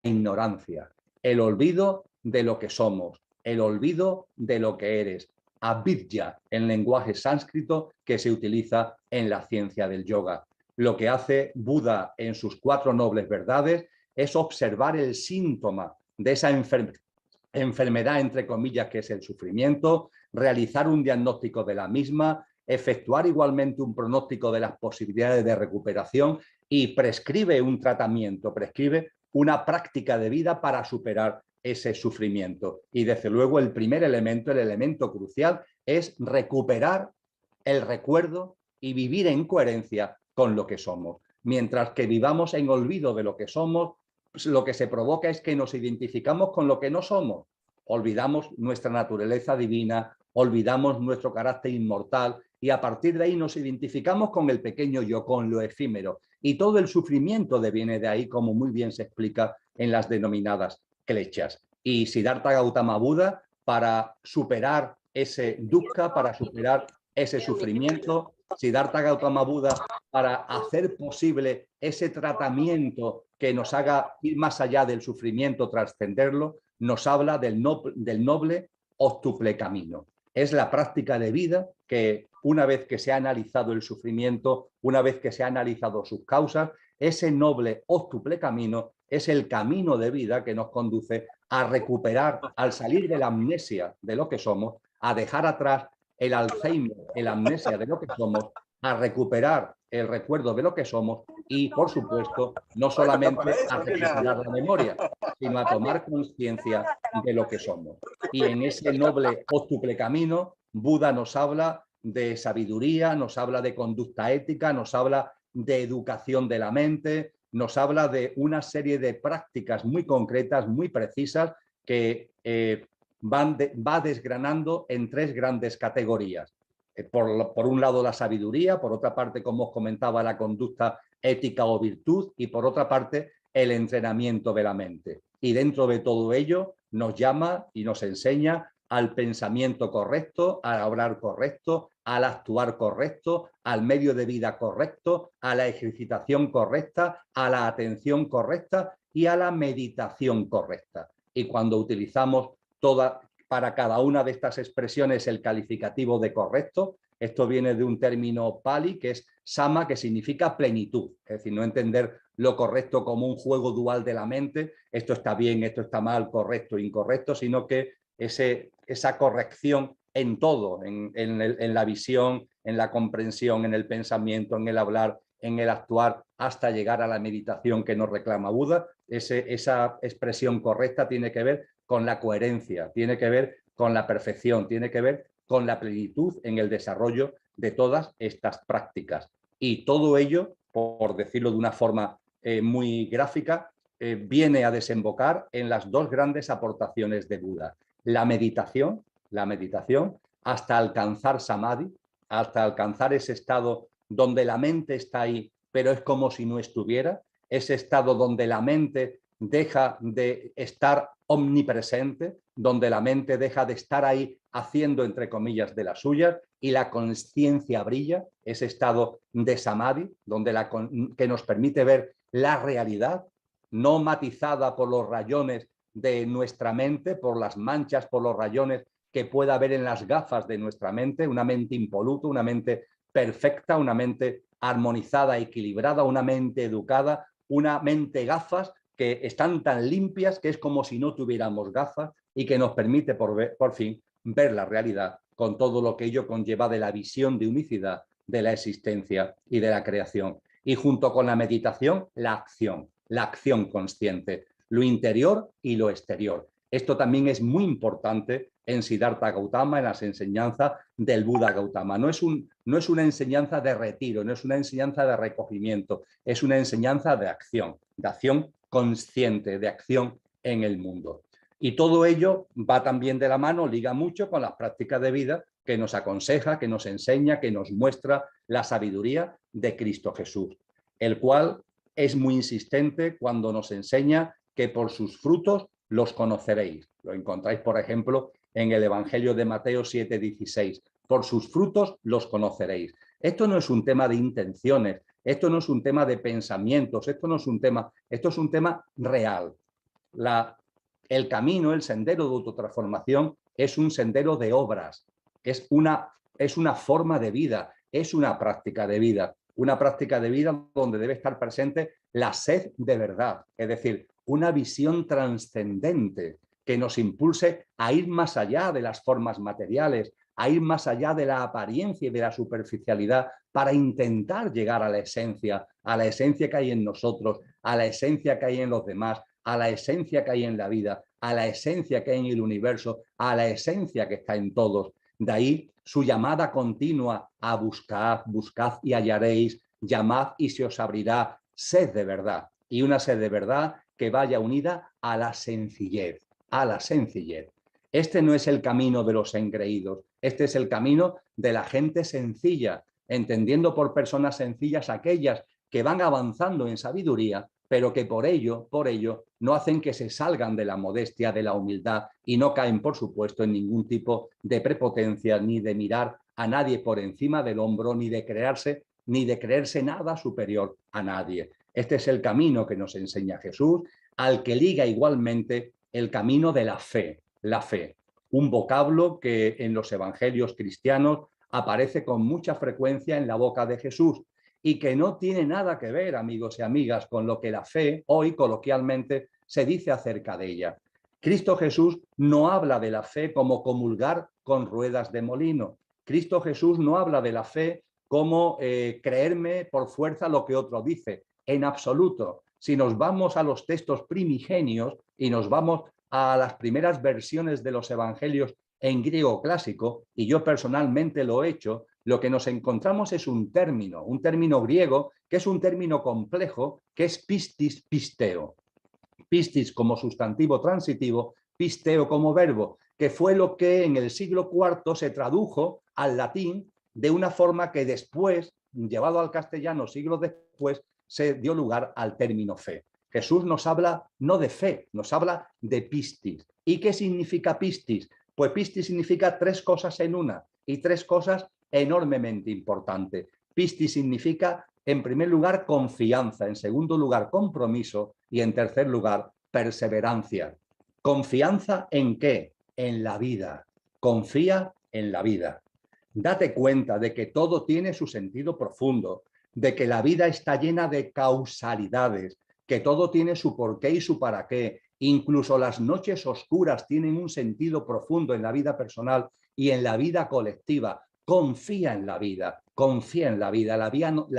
Ignorancia, el olvido de lo que somos, el olvido de lo que eres. Avidya, en lenguaje sánscrito que se utiliza en la ciencia del yoga. Lo que hace Buda en sus 4 nobles verdades es observar el síntoma de esa enfermedad, entre comillas, que es el sufrimiento, realizar un diagnóstico de la misma, efectuar igualmente un pronóstico de las posibilidades de recuperación y prescribe un tratamiento, prescribe una práctica de vida para superar ese sufrimiento. Y desde luego el primer elemento, el elemento crucial, es recuperar el recuerdo y vivir en coherencia con lo que somos. Mientras que vivamos en olvido de lo que somos, pues lo que se provoca es que nos identificamos con lo que no somos. Olvidamos nuestra naturaleza divina, olvidamos nuestro carácter inmortal y a partir de ahí nos identificamos con el pequeño yo, con lo efímero. Y todo el sufrimiento deviene de ahí, como muy bien se explica en las denominadas kleshas. Y Siddhartha Gautama Buda, para superar ese dukkha, para superar ese sufrimiento, Siddhartha Gautama Buda, para hacer posible ese tratamiento que nos haga ir más allá del sufrimiento, trascenderlo, nos habla del noble octuple camino. Es la práctica de vida que una vez que se ha analizado el sufrimiento, una vez que se ha analizado sus causas, ese noble octuple camino es el camino de vida que nos conduce a recuperar, al salir de la amnesia de lo que somos, a dejar atrás el Alzheimer, la amnesia de lo que somos, a recuperar el recuerdo de lo que somos y, por supuesto, no solamente a recuperar la memoria, sino a tomar conciencia de lo que somos. Y en ese noble octuple camino, Buda nos habla de sabiduría, nos habla de conducta ética, nos habla de educación de la mente, nos habla de una serie de prácticas muy concretas, muy precisas, que va desgranando en 3 grandes categorías. Por un lado la sabiduría, por otra parte, como os comentaba, la conducta ética o virtud y por otra parte el entrenamiento de la mente. Y dentro de todo ello nos llama y nos enseña al pensamiento correcto, al hablar correcto, al actuar correcto, al medio de vida correcto, a la ejercitación correcta, a la atención correcta y a la meditación correcta. Y cuando utilizamos para cada una de estas expresiones el calificativo de correcto, esto viene de un término pali que es sama, que significa plenitud, es decir, no entender lo correcto como un juego dual de la mente, esto está bien, esto está mal, correcto, incorrecto, sino que esa corrección en todo, en la visión, en la comprensión, en el pensamiento, en el hablar, en el actuar, hasta llegar a la meditación que nos reclama Buda, esa expresión correcta tiene que ver con la coherencia, tiene que ver con la perfección, tiene que ver con la plenitud en el desarrollo de todas estas prácticas. Y todo ello, por decirlo de una forma muy gráfica, viene a desembocar en las 2 grandes aportaciones de Buda. La meditación hasta alcanzar samadhi, hasta alcanzar ese estado donde la mente está ahí, pero es como si no estuviera, ese estado donde la mente deja de estar omnipresente, donde la mente deja de estar ahí haciendo, entre comillas, de las suyas, y la conciencia brilla, ese estado de samadhi, que nos permite ver la realidad, no matizada por los rayones de nuestra mente, por las manchas, por los rayones que pueda haber en las gafas de nuestra mente, una mente impoluta, una mente perfecta, una mente armonizada, equilibrada, una mente educada, una mente gafas que están tan limpias que es como si no tuviéramos gafas y que nos permite por fin ver la realidad con todo lo que ello conlleva de la visión de unicidad de la existencia y de la creación. Y junto con la meditación, la acción consciente, lo interior y lo exterior. Esto también es muy importante en Siddhartha Gautama, en las enseñanzas del Buda Gautama. No es una enseñanza de retiro, no es una enseñanza de recogimiento, es una enseñanza de acción consciente, de acción en el mundo. Y todo ello va también de la mano, liga mucho con las prácticas de vida que nos aconseja, que nos enseña, que nos muestra la sabiduría de Cristo Jesús, el cual es muy insistente cuando nos enseña que por sus frutos los conoceréis. Lo encontráis, por ejemplo, en el Evangelio de Mateo 7:16. Por sus frutos los conoceréis. Esto no es un tema de intenciones, esto no es un tema de pensamientos, esto es un tema real. El camino, el sendero de autotransformación es un sendero de obras, es una forma de vida, es una práctica de vida donde debe estar presente la sed de verdad, es decir, una visión trascendente que nos impulse a ir más allá de las formas materiales, a ir más allá de la apariencia y de la superficialidad para intentar llegar a la esencia que hay en nosotros, a la esencia que hay en los demás, a la esencia que hay en la vida, a la esencia que hay en el universo, a la esencia que está en todos. De ahí su llamada continua a buscad, buscad y hallaréis, llamad y se os abrirá, sed de verdad. Y una sed de verdad que vaya unida a la sencillez, a la sencillez. Este no es el camino de los engreídos, este es el camino de la gente sencilla, entendiendo por personas sencillas aquellas que van avanzando en sabiduría, pero que por ello no hacen que se salgan de la modestia, de la humildad y no caen, por supuesto, en ningún tipo de prepotencia ni de mirar a nadie por encima del hombro, ni de creerse nada superior a nadie. Este es el camino que nos enseña Jesús, al que liga igualmente el camino de la fe, un vocablo que en los evangelios cristianos aparece con mucha frecuencia en la boca de Jesús y que no tiene nada que ver, amigos y amigas, con lo que la fe hoy coloquialmente se dice acerca de ella. Cristo Jesús no habla de la fe como comulgar con ruedas de molino. Cristo Jesús no habla de la fe como creerme por fuerza lo que otro dice, en absoluto. Si nos vamos a los textos primigenios y nos vamos a las primeras versiones de los evangelios en griego clásico, y yo personalmente lo he hecho, lo que nos encontramos es un término griego que es un término complejo, que es pistis pisteo. Pistis como sustantivo transitivo, pisteo como verbo, que fue lo que en el siglo IV se tradujo al latín de una forma que después, llevado al castellano siglos después, se dio lugar al término fe. Jesús nos habla no de fe, nos habla de pistis. ¿Y qué significa pistis? Pues pistis significa tres cosas en una y tres cosas enormemente importantes. Pistis significa, en primer lugar, confianza, en segundo lugar, compromiso y en tercer lugar, perseverancia. ¿Confianza en qué? En la vida. Confía en la vida. Date cuenta de que todo tiene su sentido profundo, de que la vida está llena de causalidades, que todo tiene su porqué y su para qué. Incluso las noches oscuras tienen un sentido profundo en la vida personal y en la vida colectiva. Confía en la vida, confía en la vida. La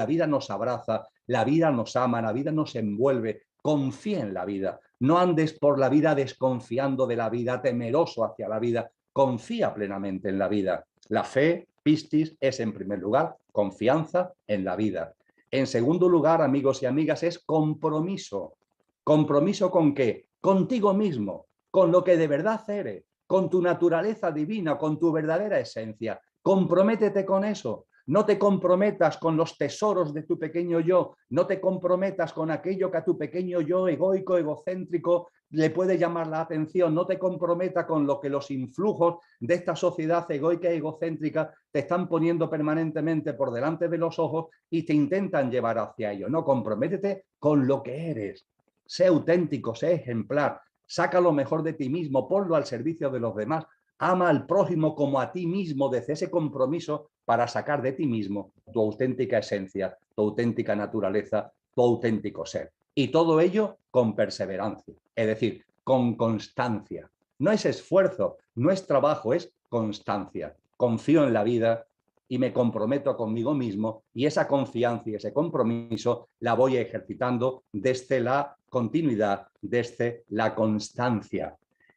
vida nos abraza, la vida nos ama, la vida nos envuelve. Confía en la vida. No andes por la vida desconfiando de la vida, temeroso hacia la vida. Confía plenamente en la vida. La fe, pistis, es en primer lugar confianza en la vida. En segundo lugar, amigos y amigas, es compromiso. ¿Compromiso con qué? Contigo mismo, con lo que de verdad eres, con tu naturaleza divina, con tu verdadera esencia. Comprométete con eso. No te comprometas con los tesoros de tu pequeño yo, no te comprometas con aquello que a tu pequeño yo egoico, egocéntrico le puede llamar la atención, no te comprometas con lo que los influjos de esta sociedad egoica y egocéntrica te están poniendo permanentemente por delante de los ojos y te intentan llevar hacia ello. No, comprométete con lo que eres. Sé auténtico, sé ejemplar, saca lo mejor de ti mismo, ponlo al servicio de los demás. Ama al prójimo como a ti mismo desde ese compromiso para sacar de ti mismo tu auténtica esencia, tu auténtica naturaleza, tu auténtico ser. Y todo ello con perseverancia, es decir, con constancia. No es esfuerzo, no es trabajo, es constancia. Confío en la vida y me comprometo conmigo mismo, y esa confianza y ese compromiso la voy ejercitando desde la continuidad, desde la constancia.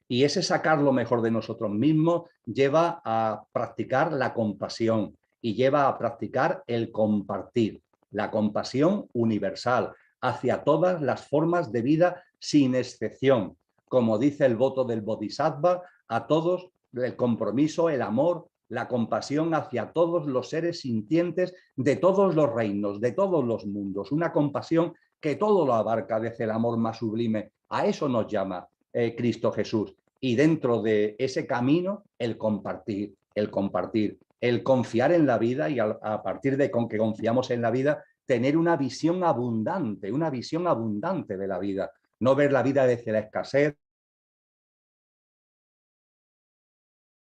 Y ese sacar lo mejor de nosotros mismos lleva a practicar la compasión y lleva a practicar el compartir, la compasión universal hacia todas las formas de vida sin excepción. Como dice el voto del Bodhisattva, a todos el compromiso, el amor, la compasión hacia todos los seres sintientes de todos los reinos, de todos los mundos. Una compasión que todo lo abarca desde el amor más sublime. A eso nos llama Cristo Jesús. Y dentro de ese camino, el compartir, el confiar en la vida, y a partir de con que confiamos en la vida, tener una visión abundante de la vida. No ver la vida desde la escasez,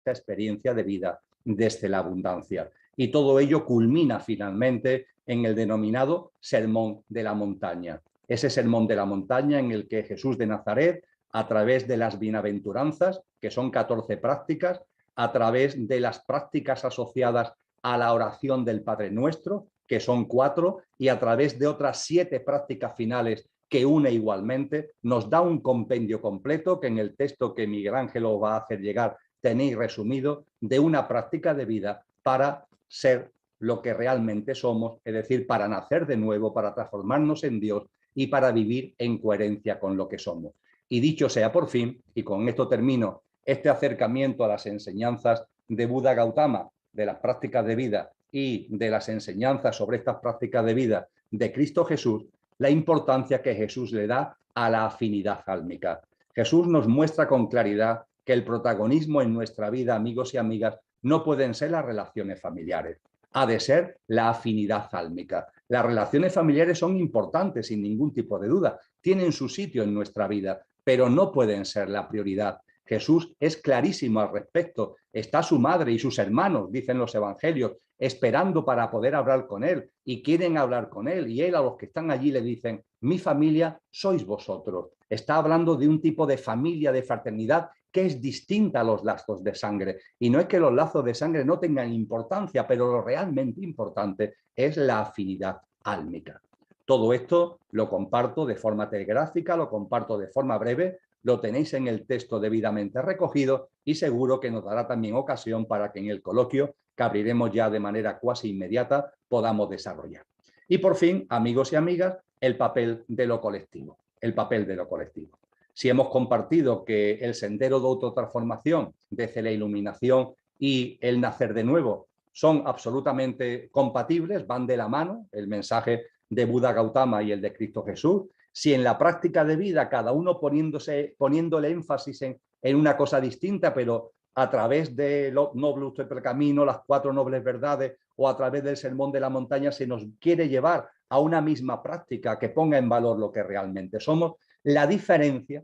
la experiencia de vida desde la abundancia. Y todo ello culmina finalmente en el denominado Sermón de la Montaña. Ese Sermón de la Montaña en el que Jesús de Nazaret, a través de las bienaventuranzas, que son 14 prácticas, a través de las prácticas asociadas a la oración del Padre Nuestro, que son 4, y a través de otras 7 prácticas finales que une igualmente, nos da un compendio completo que en el texto que Miguel Ángel os va a hacer llegar tenéis resumido, de una práctica de vida para ser lo que realmente somos, es decir, para nacer de nuevo, para transformarnos en Dios y para vivir en coherencia con lo que somos. Y dicho sea por fin, y con esto termino, este acercamiento a las enseñanzas de Buda Gautama, de las prácticas de vida y de las enseñanzas sobre estas prácticas de vida de Cristo Jesús, la importancia que Jesús le da a la afinidad álmica. Jesús nos muestra con claridad que el protagonismo en nuestra vida, amigos y amigas, no pueden ser las relaciones familiares. Ha de ser la afinidad álmica. Las relaciones familiares son importantes, sin ningún tipo de duda. Tienen su sitio en nuestra vida, pero no pueden ser la prioridad. Jesús es clarísimo al respecto. Está su madre y sus hermanos, dicen los evangelios, esperando para poder hablar con él, y quieren hablar con él, y él a los que están allí le dicen: mi familia sois vosotros. Está hablando de un tipo de familia, de fraternidad, que es distinta a los lazos de sangre. Y no es que los lazos de sangre no tengan importancia, pero lo realmente importante es la afinidad álmica. Todo esto lo comparto de forma telegráfica, lo comparto de forma breve, lo tenéis en el texto debidamente recogido, y seguro que nos dará también ocasión para que en el coloquio, que abriremos ya de manera cuasi inmediata, podamos desarrollar. Y por fin, amigos y amigas, el papel de lo colectivo. El papel de lo colectivo. Si hemos compartido que el sendero de autotransformación, desde la iluminación y el nacer de nuevo, son absolutamente compatibles, van de la mano, el mensaje de Buda Gautama y el de Cristo Jesús, si en la práctica de vida cada uno poniéndole énfasis en una cosa distinta, pero a través de lo noble usted el camino, las 4 nobles verdades, o a través del sermón de la montaña, se nos quiere llevar a una misma práctica que ponga en valor lo que realmente somos. La diferencia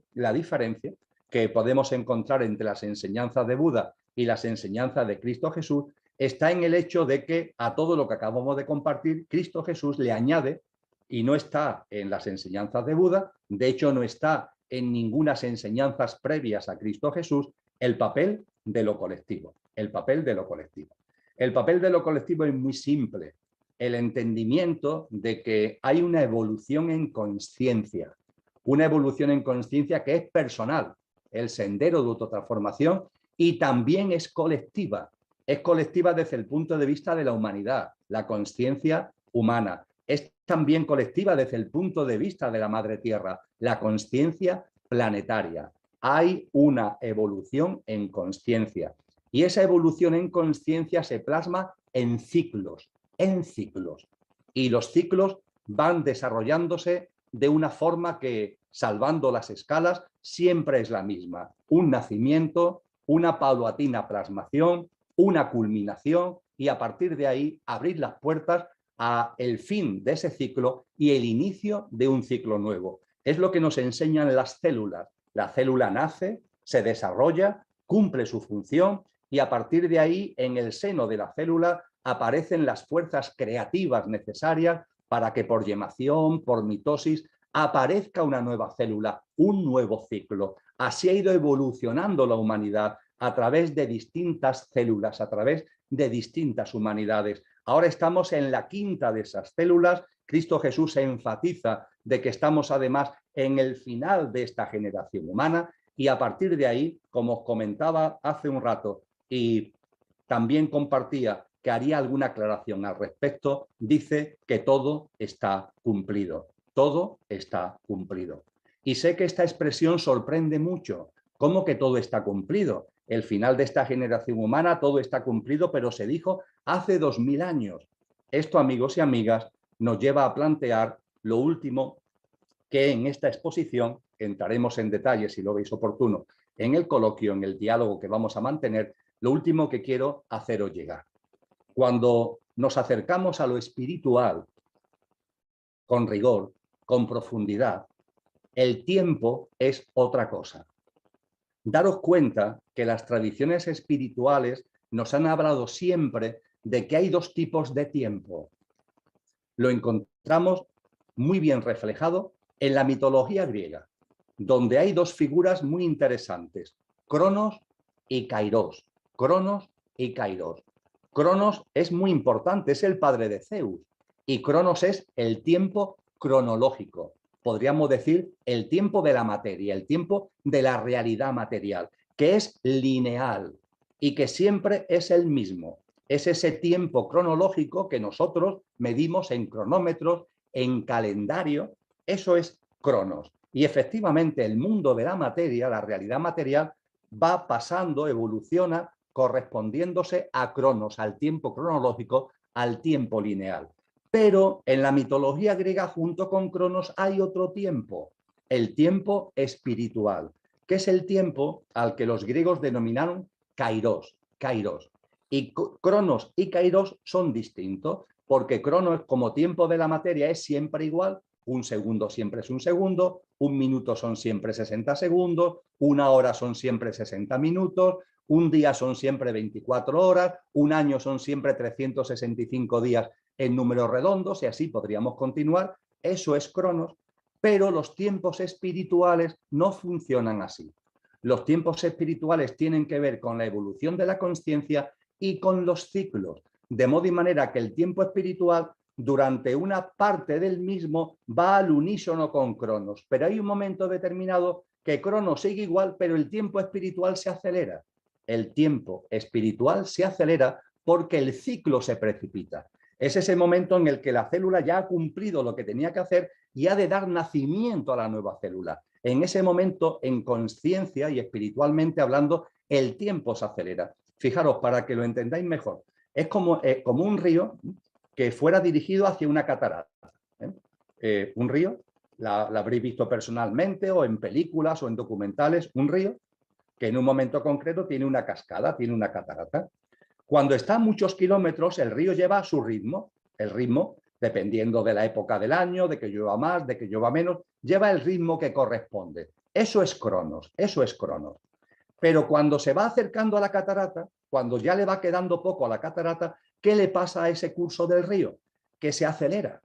que podemos encontrar entre las enseñanzas de Buda y las enseñanzas de Cristo Jesús está en el hecho de que a todo lo que acabamos de compartir, Cristo Jesús le añade, y no está en las enseñanzas de Buda, de hecho no está en ninguna enseñanzas previas a Cristo Jesús, el papel de lo colectivo. El papel de lo colectivo. El papel de lo colectivo es muy simple. El entendimiento de que hay una evolución en conciencia. Una evolución en conciencia que es personal, el sendero de autotransformación, y también es colectiva. Es colectiva desde el punto de vista de la humanidad, la conciencia humana. Es también colectiva desde el punto de vista de la Madre Tierra, la conciencia planetaria. Hay una evolución en conciencia. Y esa evolución en conciencia se plasma en ciclos. Y los ciclos van desarrollándose de una forma que, salvando las escalas, siempre es la misma. Un nacimiento, una paulatina plasmación, una culminación, y a partir de ahí abrir las puertas a el fin de ese ciclo y el inicio de un ciclo nuevo. Es lo que nos enseñan las células. La célula nace, se desarrolla, cumple su función, y a partir de ahí, en el seno de la célula, aparecen las fuerzas creativas necesarias para que por gemación, por mitosis, aparezca una nueva célula, un nuevo ciclo. Así ha ido evolucionando la humanidad a través de distintas células, a través de distintas humanidades. Ahora estamos en la quinta de esas células. Cristo Jesús enfatiza de que estamos además en el final de esta generación humana y a partir de ahí, como os comentaba hace un rato y también compartía que haría alguna aclaración al respecto, dice que todo está cumplido. Todo está cumplido. Y sé que esta expresión sorprende mucho. ¿Cómo que todo está cumplido? El final de esta generación humana, todo está cumplido, pero se dijo hace 2000 años. Esto, amigos y amigas, nos lleva a plantear lo último que en esta exposición, entraremos en detalle si lo veis oportuno, en el coloquio, en el diálogo que vamos a mantener, lo último que quiero haceros llegar. Cuando nos acercamos a lo espiritual, con rigor, con profundidad, el tiempo es otra cosa. Daros cuenta que las tradiciones espirituales nos han hablado siempre de que hay dos tipos de tiempo. Lo encontramos muy bien reflejado en la mitología griega, donde hay dos figuras muy interesantes, Cronos y Kairos. Cronos y Kairos. Cronos es muy importante, es el padre de Zeus, y Cronos es el tiempo cronológico. Podríamos decir el tiempo de la materia, el tiempo de la realidad material, que es lineal y que siempre es el mismo. Es ese tiempo cronológico que nosotros medimos en cronómetros, en calendario, eso es Cronos. Y efectivamente el mundo de la materia, la realidad material, va pasando, evoluciona, correspondiéndose a Cronos, al tiempo cronológico, al tiempo lineal. Pero en la mitología griega, junto con Cronos, hay otro tiempo, el tiempo espiritual, que es el tiempo al que los griegos denominaron Kairos. Kairos. Y Cronos y Kairos son distintos, porque Cronos, como tiempo de la materia, es siempre igual. Un segundo siempre es un segundo, un minuto son siempre 60 segundos, una hora son siempre 60 minutos, un día son siempre 24 horas, un año son siempre 365 días en números redondos y así podríamos continuar. Eso es Cronos, pero los tiempos espirituales no funcionan así. Los tiempos espirituales tienen que ver con la evolución de la conciencia y con los ciclos, de modo y manera que el tiempo espiritual durante una parte del mismo va al unísono con Cronos, pero hay un momento determinado que Cronos sigue igual, pero el tiempo espiritual se acelera. El tiempo espiritual se acelera porque el ciclo se precipita. Es ese momento en el que la célula ya ha cumplido lo que tenía que hacer y ha de dar nacimiento a la nueva célula. En ese momento, en conciencia y espiritualmente hablando, el tiempo se acelera. Fijaros, para que lo entendáis mejor, es como un río que fuera dirigido hacia una catarata. Un río, la habréis visto personalmente o en películas o en documentales, un río que en un momento concreto tiene una cascada, tiene una catarata. Cuando está a muchos kilómetros, el río lleva su ritmo. El ritmo, dependiendo de la época del año, de que llueva más, de que llueva menos, lleva el ritmo que corresponde. Eso es Cronos, eso es Cronos. Pero cuando se va acercando a la catarata, cuando ya le va quedando poco a la catarata, ¿qué le pasa a ese curso del río? Que se acelera.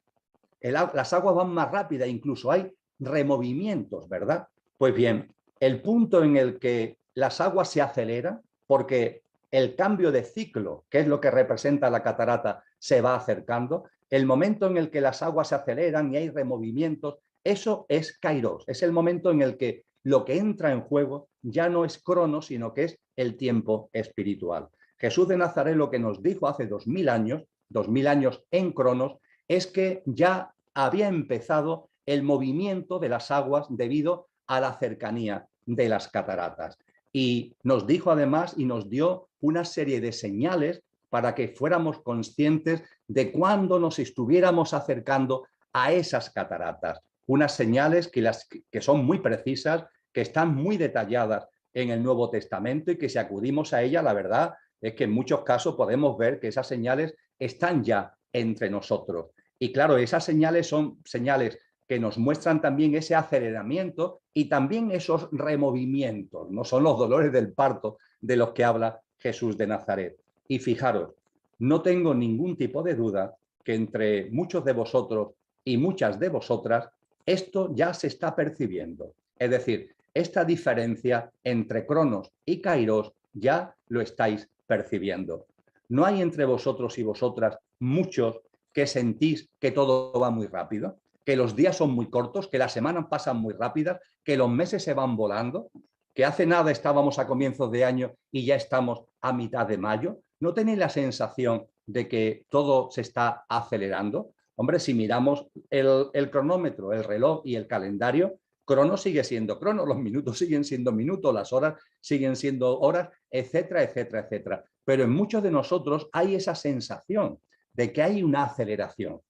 Las aguas van más rápidas, incluso hay removimientos, ¿verdad? Pues bien, el punto en el que las aguas se aceleran, porque el cambio de ciclo, que es lo que representa la catarata, se va acercando, el momento en el que las aguas se aceleran y hay removimientos, eso es Kairos, es el momento en el que lo que entra en juego ya no es Cronos, sino que es el tiempo espiritual. Jesús de Nazaret lo que nos dijo hace 2000 años en Cronos, es que ya había empezado el movimiento de las aguas debido a la cercanía de las cataratas. Y nos dijo además y nos dio una serie de señales para que fuéramos conscientes de cuándo nos estuviéramos acercando a esas cataratas. Unas señales que son muy precisas, que están muy detalladas en el Nuevo Testamento y que si acudimos a ella, la verdad es que en muchos casos podemos ver que esas señales están ya entre nosotros. Y claro, esas señales son señales que nos muestran también ese aceleramiento y también esos removimientos, no son los dolores del parto de los que habla Jesús de Nazaret. Y fijaros, no tengo ningún tipo de duda que entre muchos de vosotros y muchas de vosotras esto ya se está percibiendo. Es decir, esta diferencia entre Cronos y Kairos ya lo estáis percibiendo. ¿No hay entre vosotros y vosotras muchos que sentís que todo va muy rápido? Que los días son muy cortos, que las semanas pasan muy rápidas, que los meses se van volando, que hace nada estábamos a comienzos de año y ya estamos a mitad de mayo. ¿No tenéis la sensación de que todo se está acelerando? Hombre, si miramos el cronómetro, el reloj y el calendario, crono sigue siendo crono, los minutos siguen siendo minutos, las horas siguen siendo horas, etcétera, etcétera, etcétera. Pero en muchos de nosotros hay esa sensación de que hay una aceleración.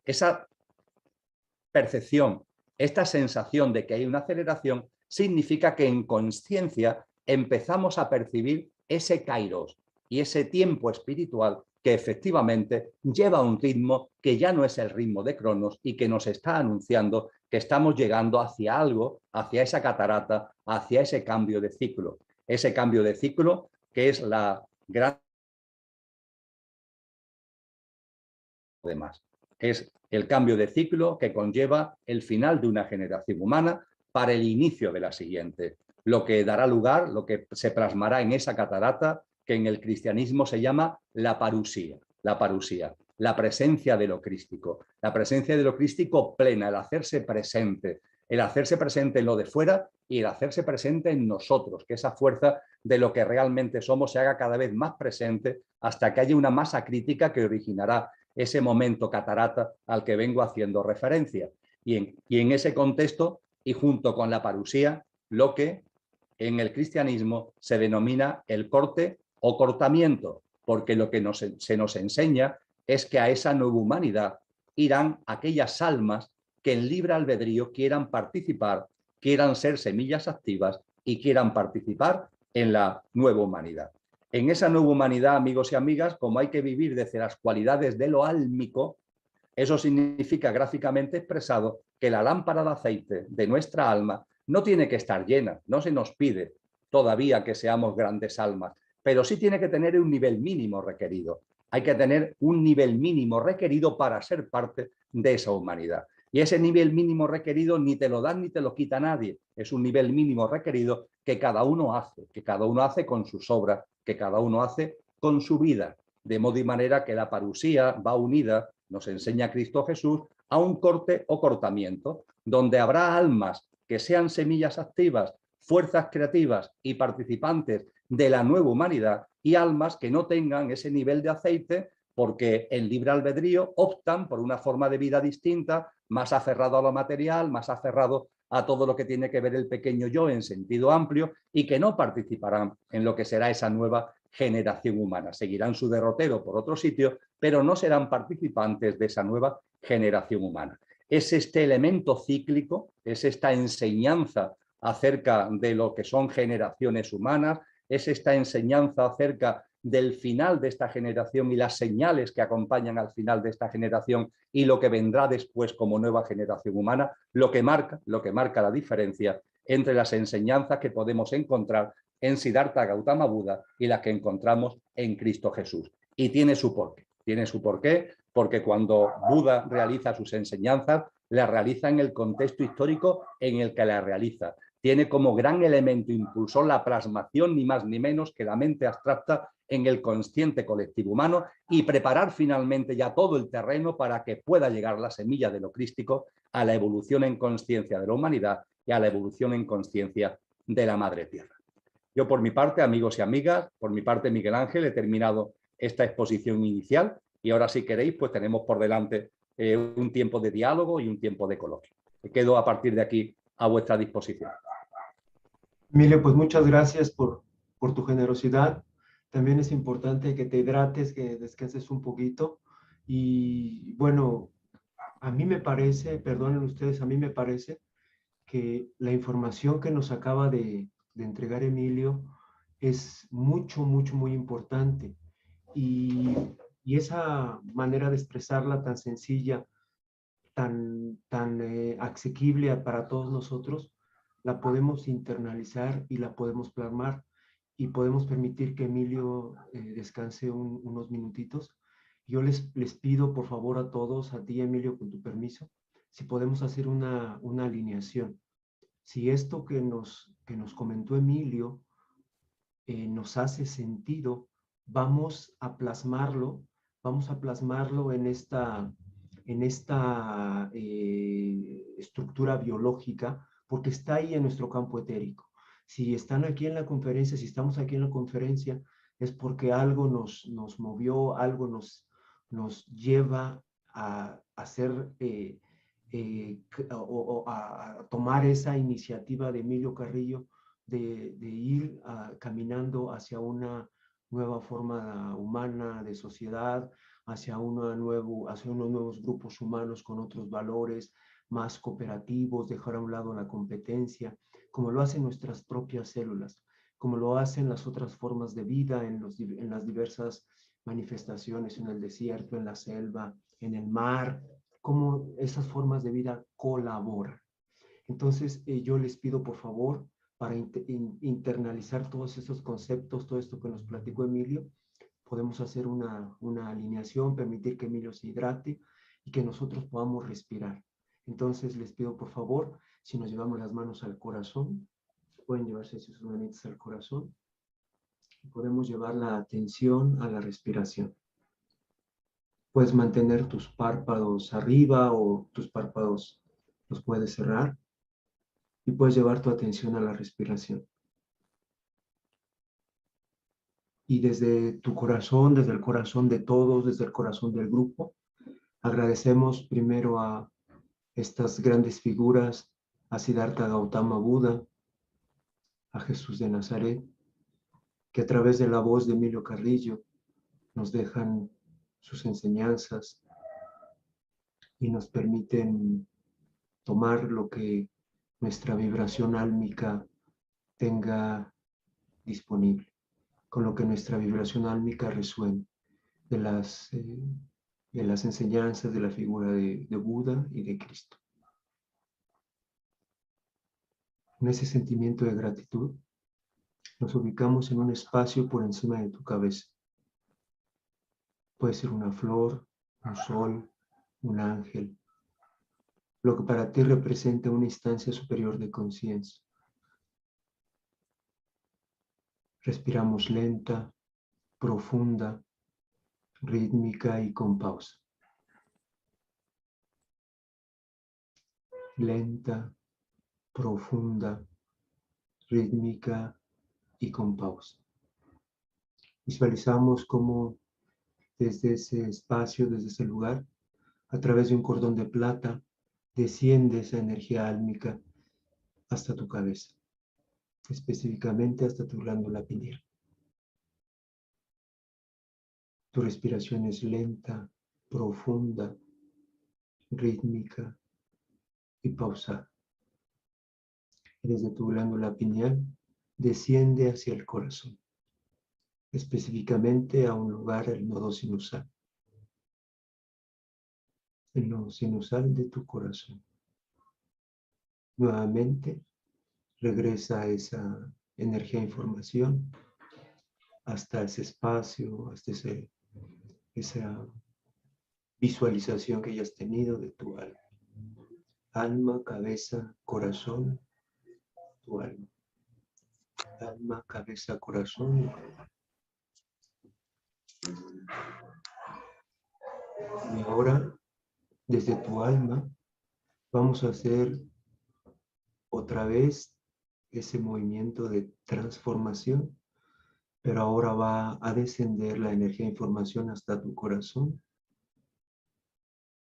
Esa percepción, esta sensación de que hay una aceleración, significa que en consciencia empezamos a percibir ese kairos y ese tiempo espiritual que efectivamente lleva un ritmo que ya no es el ritmo de Cronos y que nos está anunciando que estamos llegando hacia algo, hacia esa catarata, hacia ese cambio de ciclo. Ese cambio de ciclo que es la gran... demás. Es el cambio de ciclo que conlleva el final de una generación humana para el inicio de la siguiente, lo que dará lugar, lo que se plasmará en esa catarata que en el cristianismo se llama la parusía, la presencia de lo crístico, la presencia de lo crístico plena, el hacerse presente en lo de fuera y el hacerse presente en nosotros, que esa fuerza de lo que realmente somos se haga cada vez más presente hasta que haya una masa crítica que originará ese momento catarata al que vengo haciendo referencia. Y en ese contexto, y junto con la parusía, lo que en el cristianismo se denomina el corte o cortamiento, porque lo que se nos enseña es que a esa nueva humanidad irán aquellas almas que en libre albedrío quieran participar, quieran ser semillas activas y quieran participar en la nueva humanidad. En esa nueva humanidad, amigos y amigas, como hay que vivir desde las cualidades de lo álmico, eso significa gráficamente expresado que la lámpara de aceite de nuestra alma no tiene que estar llena, no se nos pide todavía que seamos grandes almas, pero sí tiene que tener un nivel mínimo requerido. Hay que tener un nivel mínimo requerido para ser parte de esa humanidad. Y ese nivel mínimo requerido ni te lo dan ni te lo quita nadie. Es un nivel mínimo requerido que cada uno hace con sus obras, que cada uno hace con su vida. De modo y manera que la parusía va unida, nos enseña Cristo Jesús, a un corte o cortamiento, donde habrá almas que sean semillas activas, fuerzas creativas y participantes de la nueva humanidad, y almas que no tengan ese nivel de aceite porque en libre albedrío optan por una forma de vida distinta, más aferrado a lo material, más aferrado a todo lo que tiene que ver el pequeño yo en sentido amplio, y que no participarán en lo que será esa nueva generación humana. Seguirán su derrotero por otro sitio, pero no serán participantes de esa nueva generación humana. Es este elemento cíclico, es esta enseñanza acerca de lo que son generaciones humanas, es esta enseñanza acerca del final de esta generación y las señales que acompañan al final de esta generación y lo que vendrá después como nueva generación humana, lo que marca la diferencia entre las enseñanzas que podemos encontrar en Siddhartha Gautama Buda y las que encontramos en Cristo Jesús. Y tiene su porqué, porque cuando Buda realiza sus enseñanzas, las realiza en el contexto histórico en el que las realiza. Tiene como gran elemento impulsor la plasmación, ni más ni menos que la mente abstracta en el consciente colectivo humano, y preparar finalmente ya todo el terreno para que pueda llegar la semilla de lo crístico a la evolución en conciencia de la humanidad y a la evolución en conciencia de la Madre Tierra. Yo, por mi parte, amigos y amigas, por mi parte, Miguel Ángel, he terminado esta exposición inicial y ahora, si queréis, pues tenemos por delante un tiempo de diálogo y un tiempo de coloquio. Quedo a partir de aquí a vuestra disposición. Emilio, pues muchas gracias por tu generosidad. También es importante que te hidrates, que descanses un poquito. Y bueno, a mí me parece, perdonen ustedes, a mí me parece que la información que nos acaba de entregar Emilio es muy importante. Y esa manera de expresarla tan sencilla, tan asequible para todos nosotros, la podemos internalizar y la podemos plasmar y podemos permitir que Emilio descanse unos minutitos. Yo les pido por favor a todos, a ti Emilio, con tu permiso, si podemos hacer una alineación. Si esto que nos comentó Emilio nos hace sentido, vamos a plasmarlo en esta estructura biológica, porque está ahí en nuestro campo etérico. Si están aquí en la conferencia, si estamos aquí en la conferencia, es porque algo nos movió, algo nos lleva a hacer a tomar esa iniciativa de Emilio Carrillo de ir caminando hacia una nueva forma humana de sociedad, hacia unos nuevos grupos humanos con otros valores más cooperativos, dejar a un lado la competencia, como lo hacen nuestras propias células, como lo hacen las otras formas de vida en las diversas manifestaciones, en el desierto, en la selva, en el mar, cómo esas formas de vida colaboran. Entonces, yo les pido, por favor, para internalizar todos esos conceptos, todo esto que nos platicó Emilio, podemos hacer una alineación, permitir que Emilio se hidrate y que nosotros podamos respirar. Entonces, les pido, por favor, si nos llevamos las manos al corazón, pueden llevarse sus manitas al corazón, y podemos llevar la atención a la respiración. Puedes mantener tus párpados arriba o tus párpados los puedes cerrar y puedes llevar tu atención a la respiración. Y desde tu corazón, desde el corazón de todos, desde el corazón del grupo, agradecemos primero a estas grandes figuras, a Siddhartha Gautama Buda, a Jesús de Nazaret, que a través de la voz de Emilio Carrillo nos dejan sus enseñanzas y nos permiten tomar lo que nuestra vibración álmica tenga disponible, con lo que nuestra vibración álmica resuene de las enseñanzas de la figura de Buda y de Cristo. En ese sentimiento de gratitud, nos ubicamos en un espacio por encima de tu cabeza. Puede ser una flor, un sol, un ángel, lo que para ti representa una instancia superior de conciencia. Respiramos lenta, profunda, rítmica y con pausa. Lenta, profunda, rítmica y con pausa. Visualizamos cómo desde ese espacio, desde ese lugar, a través de un cordón de plata, desciende esa energía álmica hasta tu cabeza, específicamente hasta tu glándula pineal. Tu respiración es lenta, profunda, rítmica y pausada. Y desde tu glándula pineal desciende hacia el corazón, específicamente a un lugar, el nodo sinusal. El nodo sinusal de tu corazón. Nuevamente regresa esa energía e información hasta ese espacio, hasta esa visualización que ya has tenido de tu alma. Alma, cabeza, corazón, tu alma. Alma, cabeza, corazón. Y ahora, desde tu alma, vamos a hacer otra vez ese movimiento de transformación, pero ahora va a descender la energía de información hasta tu corazón,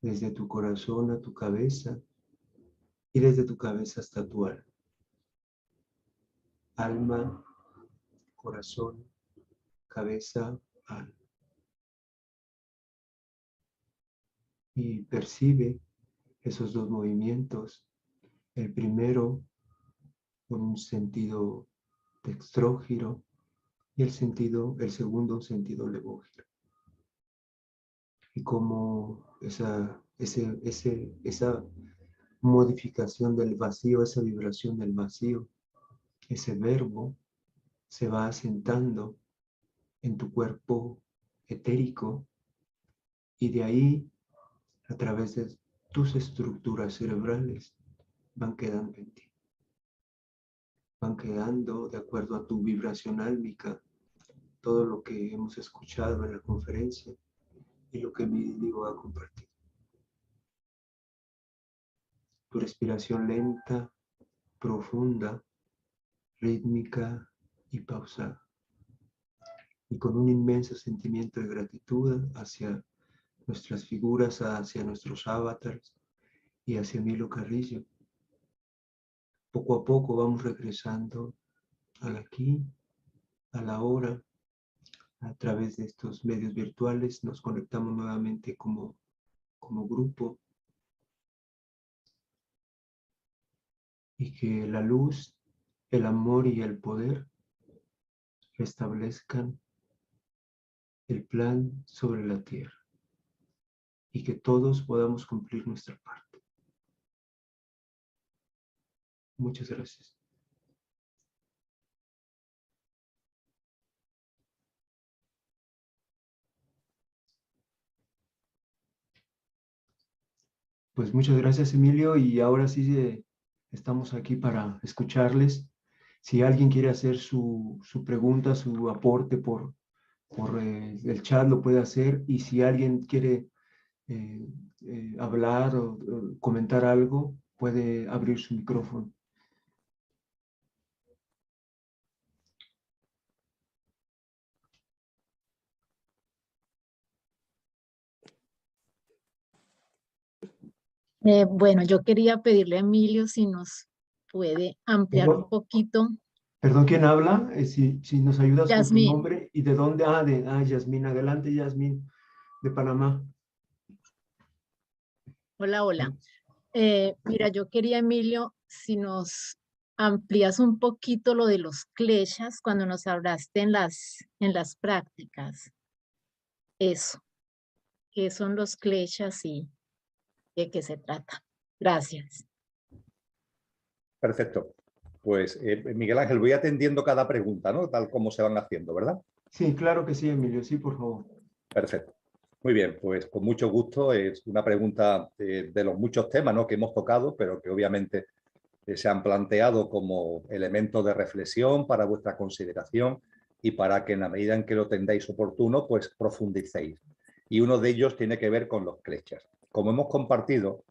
desde tu corazón a tu cabeza y desde tu cabeza hasta tu alma. Alma, corazón, cabeza, alma. Y percibe esos dos movimientos. El primero con un sentido dextrógiro y el segundo un sentido levógiro. Y cómo esa modificación del vacío, esa vibración del vacío, ese verbo se va asentando en tu cuerpo etérico y de ahí, a través de tus estructuras cerebrales van quedando en ti. Van quedando de acuerdo a tu vibración álmica, todo lo que hemos escuchado en la conferencia y lo que Emilio va a compartir. Tu respiración lenta, profunda, rítmica y pausada. Y con un inmenso sentimiento de gratitud hacia nuestras figuras, hacia nuestros avatars y hacia Emilio Carrillo. Poco a poco vamos regresando al aquí, a la hora. A través de estos medios virtuales nos conectamos nuevamente como grupo. Y que la luz, el amor y el poder restablezcan el plan sobre la tierra. Y que todos podamos cumplir nuestra parte. Muchas gracias. Pues muchas gracias, Emilio, y ahora sí estamos aquí para escucharles. Si alguien quiere hacer su pregunta, su aporte por el chat, lo puede hacer, y si alguien quiere hablar o comentar algo, puede abrir su micrófono. Bueno, yo quería pedirle a Emilio si nos puede ampliar un poquito. Perdón, ¿quién habla? Si nos ayudas con tu Yasmín. nombre y de dónde. Yasmín. Adelante, Yasmín, de Panamá. Hola, hola. Mira, yo quería, Emilio, si nos amplías un poquito lo de los kleshas cuando nos hablaste en las prácticas. Eso, ¿qué son los kleshas y de qué se trata? Gracias. Perfecto. Pues Miguel Ángel, voy atendiendo cada pregunta, ¿no? Tal como se van haciendo, ¿verdad? Sí, claro que sí, Emilio. Sí, por favor. Perfecto. Muy bien, pues con mucho gusto. Es una pregunta de los muchos temas, ¿no?, que hemos tocado, pero que obviamente se han planteado como elementos de reflexión para vuestra consideración y para que en la medida en que lo tengáis oportuno, pues profundicéis. Y uno de ellos tiene que ver con los kleshas. Como hemos compartido,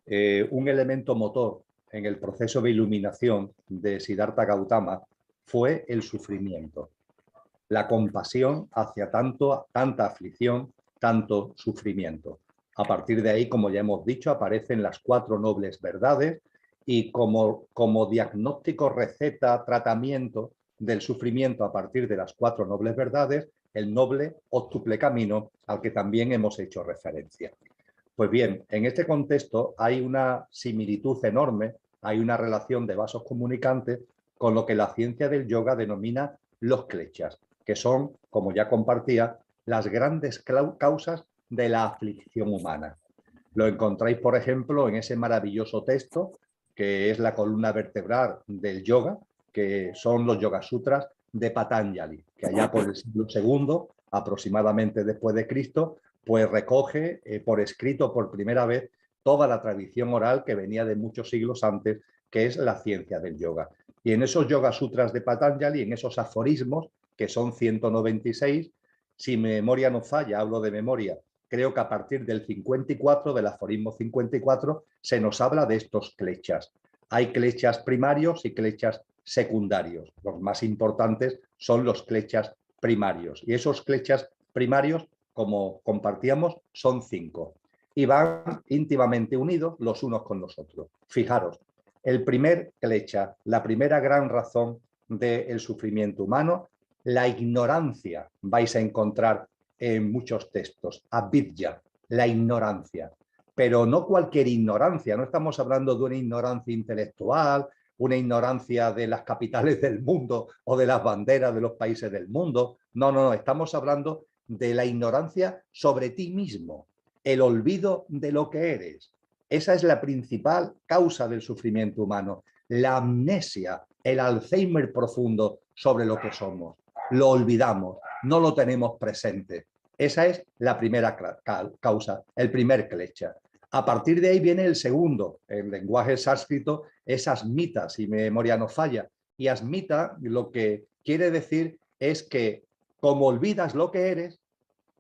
un elemento motor en el proceso de iluminación de Siddhartha Gautama fue el sufrimiento, la compasión hacia tanta aflicción, tanto sufrimiento. A partir de ahí, como ya hemos dicho, aparecen las 4 nobles verdades y como diagnóstico, receta, tratamiento del sufrimiento a partir de las 4 nobles verdades, el noble óctuple camino al que también hemos hecho referencia. Pues bien, en este contexto hay una similitud enorme, hay una relación de vasos comunicantes con lo que la ciencia del yoga denomina los kleshas, que son, como ya compartía, las grandes causas de la aflicción humana. Lo encontráis, por ejemplo, en ese maravilloso texto que es la columna vertebral del yoga, que son los Yoga Sutras de Patanjali, que allá por el siglo II, aproximadamente después de Cristo, pues recoge por escrito por primera vez toda la tradición oral que venía de muchos siglos antes, que es la ciencia del yoga. Y en esos Yoga Sutras de Patanjali, en esos aforismos, que son 196, si mi memoria no falla, hablo de memoria, creo que a partir del 54, del aforismo 54, se nos habla de estos kleshas. Hay kleshas primarios y kleshas secundarios. Los más importantes son los kleshas primarios. Y esos kleshas primarios, como compartíamos, son 5. Y van íntimamente unidos los unos con los otros. Fijaros, el primer klesha, la primera gran razón del sufrimiento humano, la ignorancia, vais a encontrar en muchos textos, avidya, la ignorancia. Pero no cualquier ignorancia, no estamos hablando de una ignorancia intelectual, una ignorancia de las capitales del mundo o de las banderas de los países del mundo. No, no, no, estamos hablando de la ignorancia sobre ti mismo, el olvido de lo que eres. Esa es la principal causa del sufrimiento humano, la amnesia, el Alzheimer profundo sobre lo que somos. Lo olvidamos, no lo tenemos presente. Esa es la primera causa, el primer klesha. A partir de ahí viene el segundo, en lenguaje sánscrito es asmita, si mi memoria no falla. Y asmita lo que quiere decir es que como olvidas lo que eres,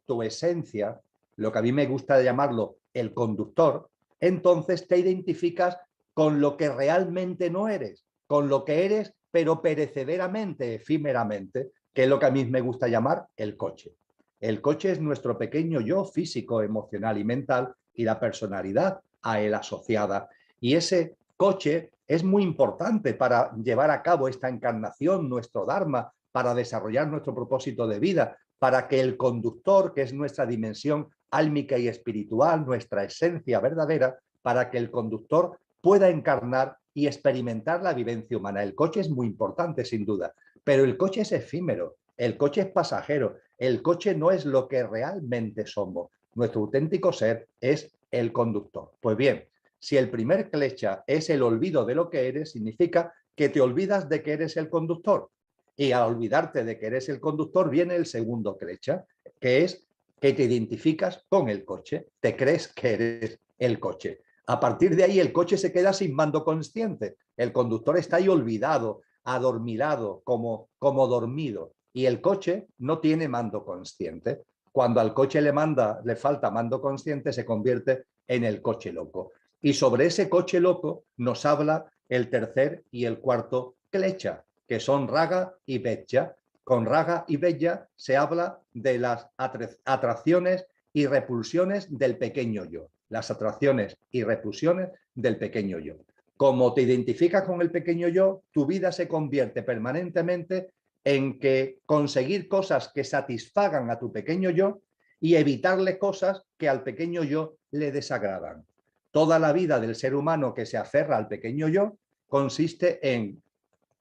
tu esencia, lo que a mí me gusta llamarlo el conductor, entonces te identificas con lo que realmente no eres, con lo que eres, pero perecederamente, efímeramente, que es lo que a mí me gusta llamar el coche. El coche es nuestro pequeño yo físico, emocional y mental y la personalidad a él asociada. Y ese coche es muy importante para llevar a cabo esta encarnación, nuestro dharma, para desarrollar nuestro propósito de vida, para que el conductor, que es nuestra dimensión álmica y espiritual, nuestra esencia verdadera, para que el conductor pueda encarnar y experimentar la vivencia humana. El coche es muy importante, sin duda, pero el coche es efímero, el coche es pasajero, el coche no es lo que realmente somos. Nuestro auténtico ser es el conductor. Pues bien, si el primer klecha es el olvido de lo que eres, significa que te olvidas de que eres el conductor. Y al olvidarte de que eres el conductor viene el segundo klecha, que es que te identificas con el coche, te crees que eres el coche. A partir de ahí el coche se queda sin mando consciente, el conductor está ahí olvidado, adormilado, como dormido, y el coche no tiene mando consciente. Cuando al coche le falta mando consciente, se convierte en el coche loco. Y sobre ese coche loco nos habla el tercer y el cuarto klecha, que son raga y vedya. Con raga y vedya se habla de las atracciones y repulsiones del pequeño yo. Las atracciones y repulsiones del pequeño yo. Como te identificas con el pequeño yo, tu vida se convierte permanentemente en que conseguir cosas que satisfagan a tu pequeño yo y evitarle cosas que al pequeño yo le desagradan. Toda la vida del ser humano que se aferra al pequeño yo consiste en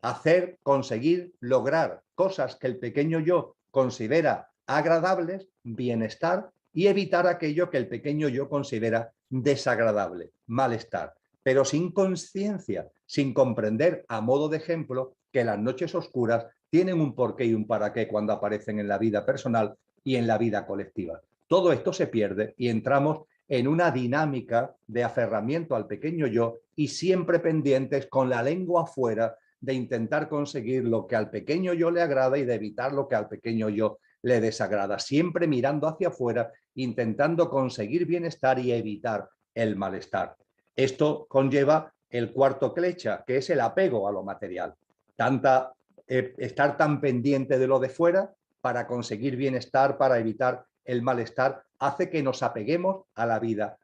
hacer, conseguir, lograr cosas que el pequeño yo considera agradables, bienestar, y evitar aquello que el pequeño yo considera desagradable, malestar, pero sin conciencia, sin comprender, a modo de ejemplo, que las noches oscuras tienen un porqué y un para qué cuando aparecen en la vida personal y en la vida colectiva. Todo esto se pierde y entramos en una dinámica de aferramiento al pequeño yo y siempre pendientes con la lengua afuera de intentar conseguir lo que al pequeño yo le agrada y de evitar lo que al pequeño yo le desagrada, siempre mirando hacia afuera, intentando conseguir bienestar y evitar el malestar. Esto conlleva el cuarto klecha, que es el apego a lo material. Estar tan pendiente de lo de fuera para conseguir bienestar, para evitar el malestar, hace que nos apeguemos a la vida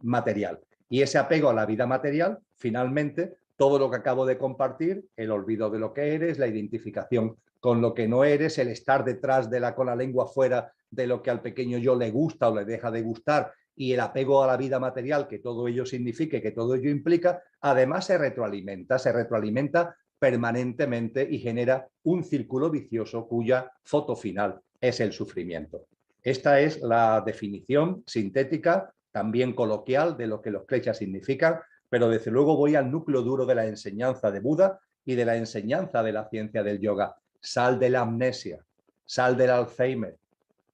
material. Y ese apego a la vida material, finalmente, todo lo que acabo de compartir, el olvido de lo que eres, la identificación con lo que no eres, el estar detrás con la lengua fuera de lo que al pequeño yo le gusta o le deja de gustar, y el apego a la vida material que todo ello signifique, que todo ello implica, además se retroalimenta permanentemente y genera un círculo vicioso cuya foto final es el sufrimiento. Esta es la definición sintética, también coloquial, de lo que los kleshas significan, pero desde luego voy al núcleo duro de la enseñanza de Buda y de la enseñanza de la ciencia del yoga. Sal de la amnesia, sal del Alzheimer,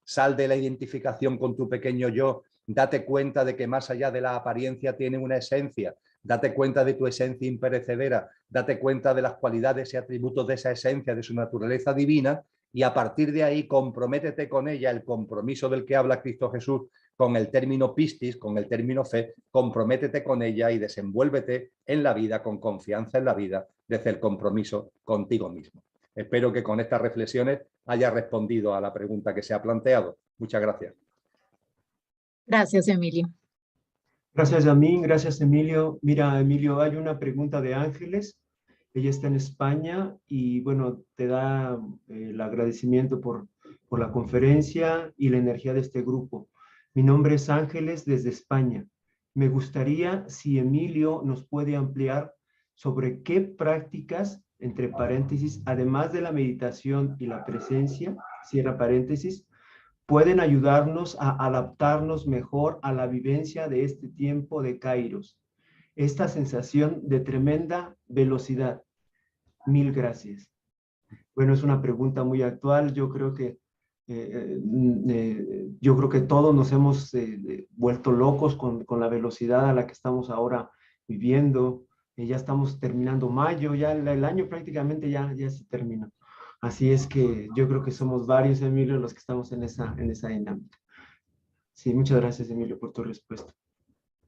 sal de la identificación con tu pequeño yo, date cuenta de que más allá de la apariencia tiene una esencia, date cuenta de tu esencia imperecedera, date cuenta de las cualidades y atributos de esa esencia, de su naturaleza divina, y a partir de ahí comprométete con ella, el compromiso del que habla Cristo Jesús con el término pistis, con el término fe, comprométete con ella y desenvuélvete en la vida con confianza en la vida desde el compromiso contigo mismo. Espero que con estas reflexiones haya respondido a la pregunta que se ha planteado. Muchas gracias. Gracias, Emilio. Gracias, Yamín. Gracias, Emilio. Mira, Emilio, hay una pregunta de Ángeles. Ella está en España y, bueno, te da el agradecimiento por la conferencia y la energía de este grupo. Mi nombre es Ángeles desde España. Me gustaría si Emilio nos puede ampliar sobre qué prácticas, entre paréntesis, además de la meditación y la presencia, cierra paréntesis, pueden ayudarnos a adaptarnos mejor a la vivencia de este tiempo de Kairos. Esta sensación de tremenda velocidad. Mil gracias. Bueno, es una pregunta muy actual. Yo creo que Yo creo que todos nos hemos vuelto locos con la velocidad a la que estamos ahora viviendo. Ya estamos terminando mayo, ya el año prácticamente ya se terminó. Así es que yo creo que somos varios, Emilio, los que estamos en esa dinámica. Sí, muchas gracias, Emilio, por tu respuesta.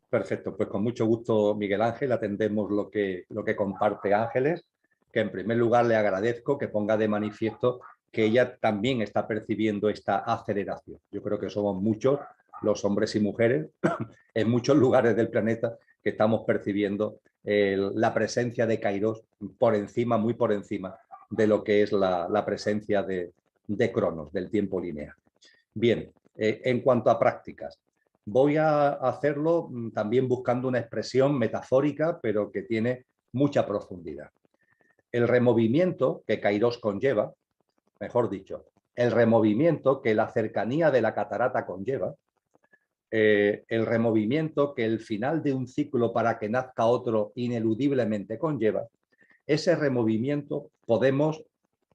Perfecto, pues con mucho gusto, Miguel Ángel, atendemos lo que comparte Ángeles, que en primer lugar le agradezco que ponga de manifiesto que ella también está percibiendo esta aceleración. Yo creo que somos muchos, los hombres y mujeres, en muchos lugares del planeta que estamos percibiendo la presencia de Kairos por encima, muy por encima de lo que es la presencia de Cronos, del tiempo lineal. Bien, en cuanto a prácticas, voy a hacerlo también buscando una expresión metafórica, pero que tiene mucha profundidad. El removimiento que Kairos conlleva, mejor dicho, el removimiento que la cercanía de la catarata conlleva, el removimiento que el final de un ciclo para que nazca otro ineludiblemente conlleva, ese removimiento podemos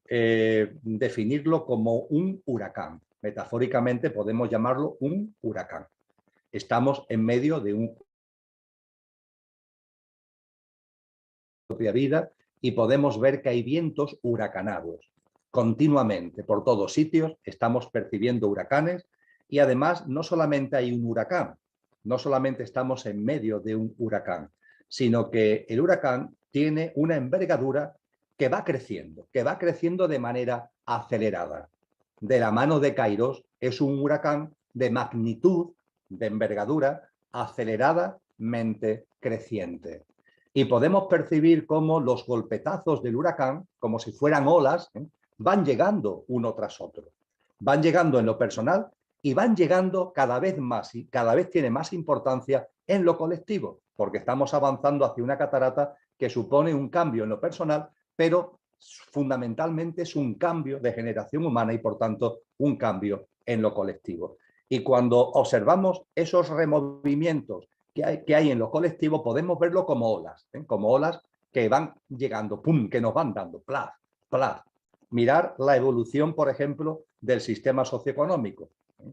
definirlo como un huracán. Metafóricamente podemos llamarlo un huracán. Estamos en medio de una propia vida y podemos ver que hay vientos huracanados. Continuamente, por todos sitios, estamos percibiendo huracanes y además no solamente hay un huracán, no solamente estamos en medio de un huracán, sino que el huracán tiene una envergadura que va creciendo de manera acelerada. De la mano de Kairos es un huracán de magnitud, de envergadura, aceleradamente creciente. Y podemos percibir cómo los golpetazos del huracán, como si fueran olas, van llegando uno tras otro. Van llegando en lo personal y van llegando cada vez más y cada vez tiene más importancia en lo colectivo, porque estamos avanzando hacia una catarata que supone un cambio en lo personal, pero fundamentalmente es un cambio de generación humana y por tanto un cambio en lo colectivo. Y cuando observamos esos removimientos que hay en lo colectivo, podemos verlo como olas que van llegando, ¡pum!, que nos van dando, ¡plaf!, ¡plaf! Mirar la evolución, por ejemplo, del sistema socioeconómico.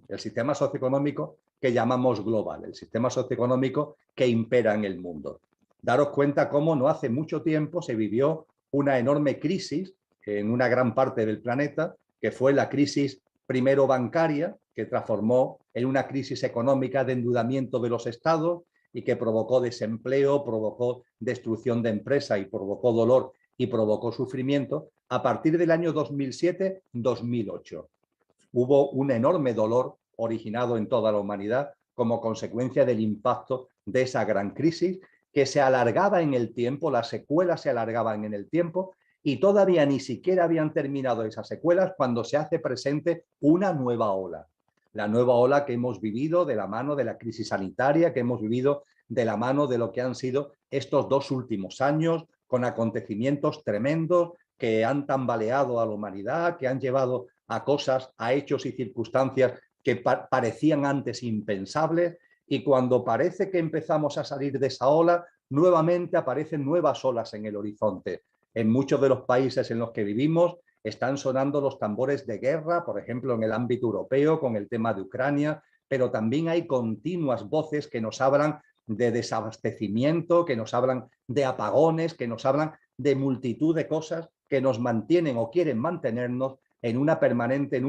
El sistema socioeconómico que llamamos global, el sistema socioeconómico que impera en el mundo. Daros cuenta cómo no hace mucho tiempo se vivió una enorme crisis en una gran parte del planeta, que fue la crisis primero bancaria, que transformó en una crisis económica de endeudamiento de los estados y que provocó desempleo, provocó destrucción de empresas y provocó dolor y provocó sufrimiento. A partir del año 2007-2008 hubo un enorme dolor originado en toda la humanidad como consecuencia del impacto de esa gran crisis que se alargaba en el tiempo, las secuelas se alargaban en el tiempo y todavía ni siquiera habían terminado esas secuelas cuando se hace presente una nueva ola. La nueva ola que hemos vivido de la mano de la crisis sanitaria, que hemos vivido de la mano de lo que han sido estos 2 últimos años, con acontecimientos tremendos que han tambaleado a la humanidad, que han llevado a cosas, a hechos y circunstancias que parecían antes impensables, y cuando parece que empezamos a salir de esa ola, nuevamente aparecen nuevas olas en el horizonte. En muchos de los países en los que vivimos están sonando los tambores de guerra, por ejemplo, en el ámbito europeo, con el tema de Ucrania, pero también hay continuas voces que nos hablan de desabastecimiento, que nos hablan de apagones, que nos hablan de multitud de cosas que nos mantienen o quieren mantenernos en un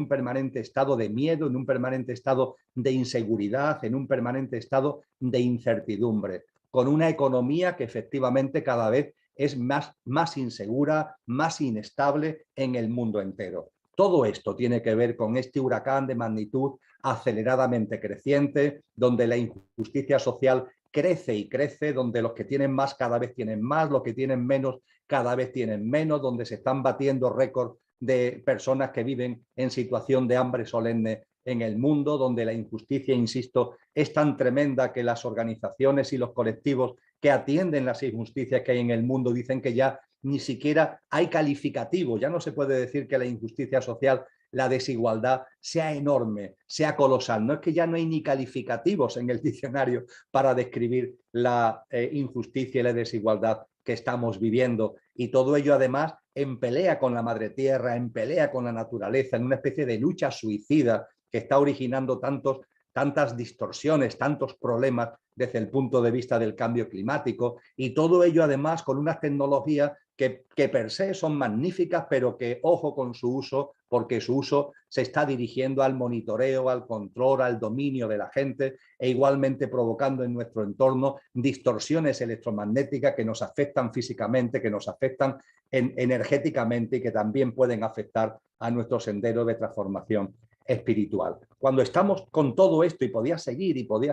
permanente estado de miedo, en un permanente estado de inseguridad, en un permanente estado de incertidumbre, con una economía que efectivamente cada vez es más insegura, más inestable en el mundo entero. Todo esto tiene que ver con este huracán de magnitud aceleradamente creciente, donde la injusticia social crece y crece, donde los que tienen más cada vez tienen más, los que tienen menos cada vez tienen menos, donde se están batiendo récords de personas que viven en situación de hambre solemne en el mundo, donde la injusticia, insisto, es tan tremenda que las organizaciones y los colectivos que atienden las injusticias que hay en el mundo dicen que ya ni siquiera hay calificativo, ya no se puede decir que la injusticia social, la desigualdad sea enorme, sea colosal. No es que ya no hay ni calificativos en el diccionario para describir la injusticia y la desigualdad que estamos viviendo. Y todo ello además en pelea con la madre tierra, en pelea con la naturaleza, en una especie de lucha suicida que está originando tantas distorsiones, tantos problemas desde el punto de vista del cambio climático, y todo ello además con unas tecnologías que per se son magníficas, pero que ojo con su uso, porque su uso se está dirigiendo al monitoreo, al control, al dominio de la gente, e igualmente provocando en nuestro entorno distorsiones electromagnéticas que nos afectan físicamente, que nos afectan energéticamente y que también pueden afectar a nuestro sendero de transformación espiritual. Cuando estamos con todo esto, y podía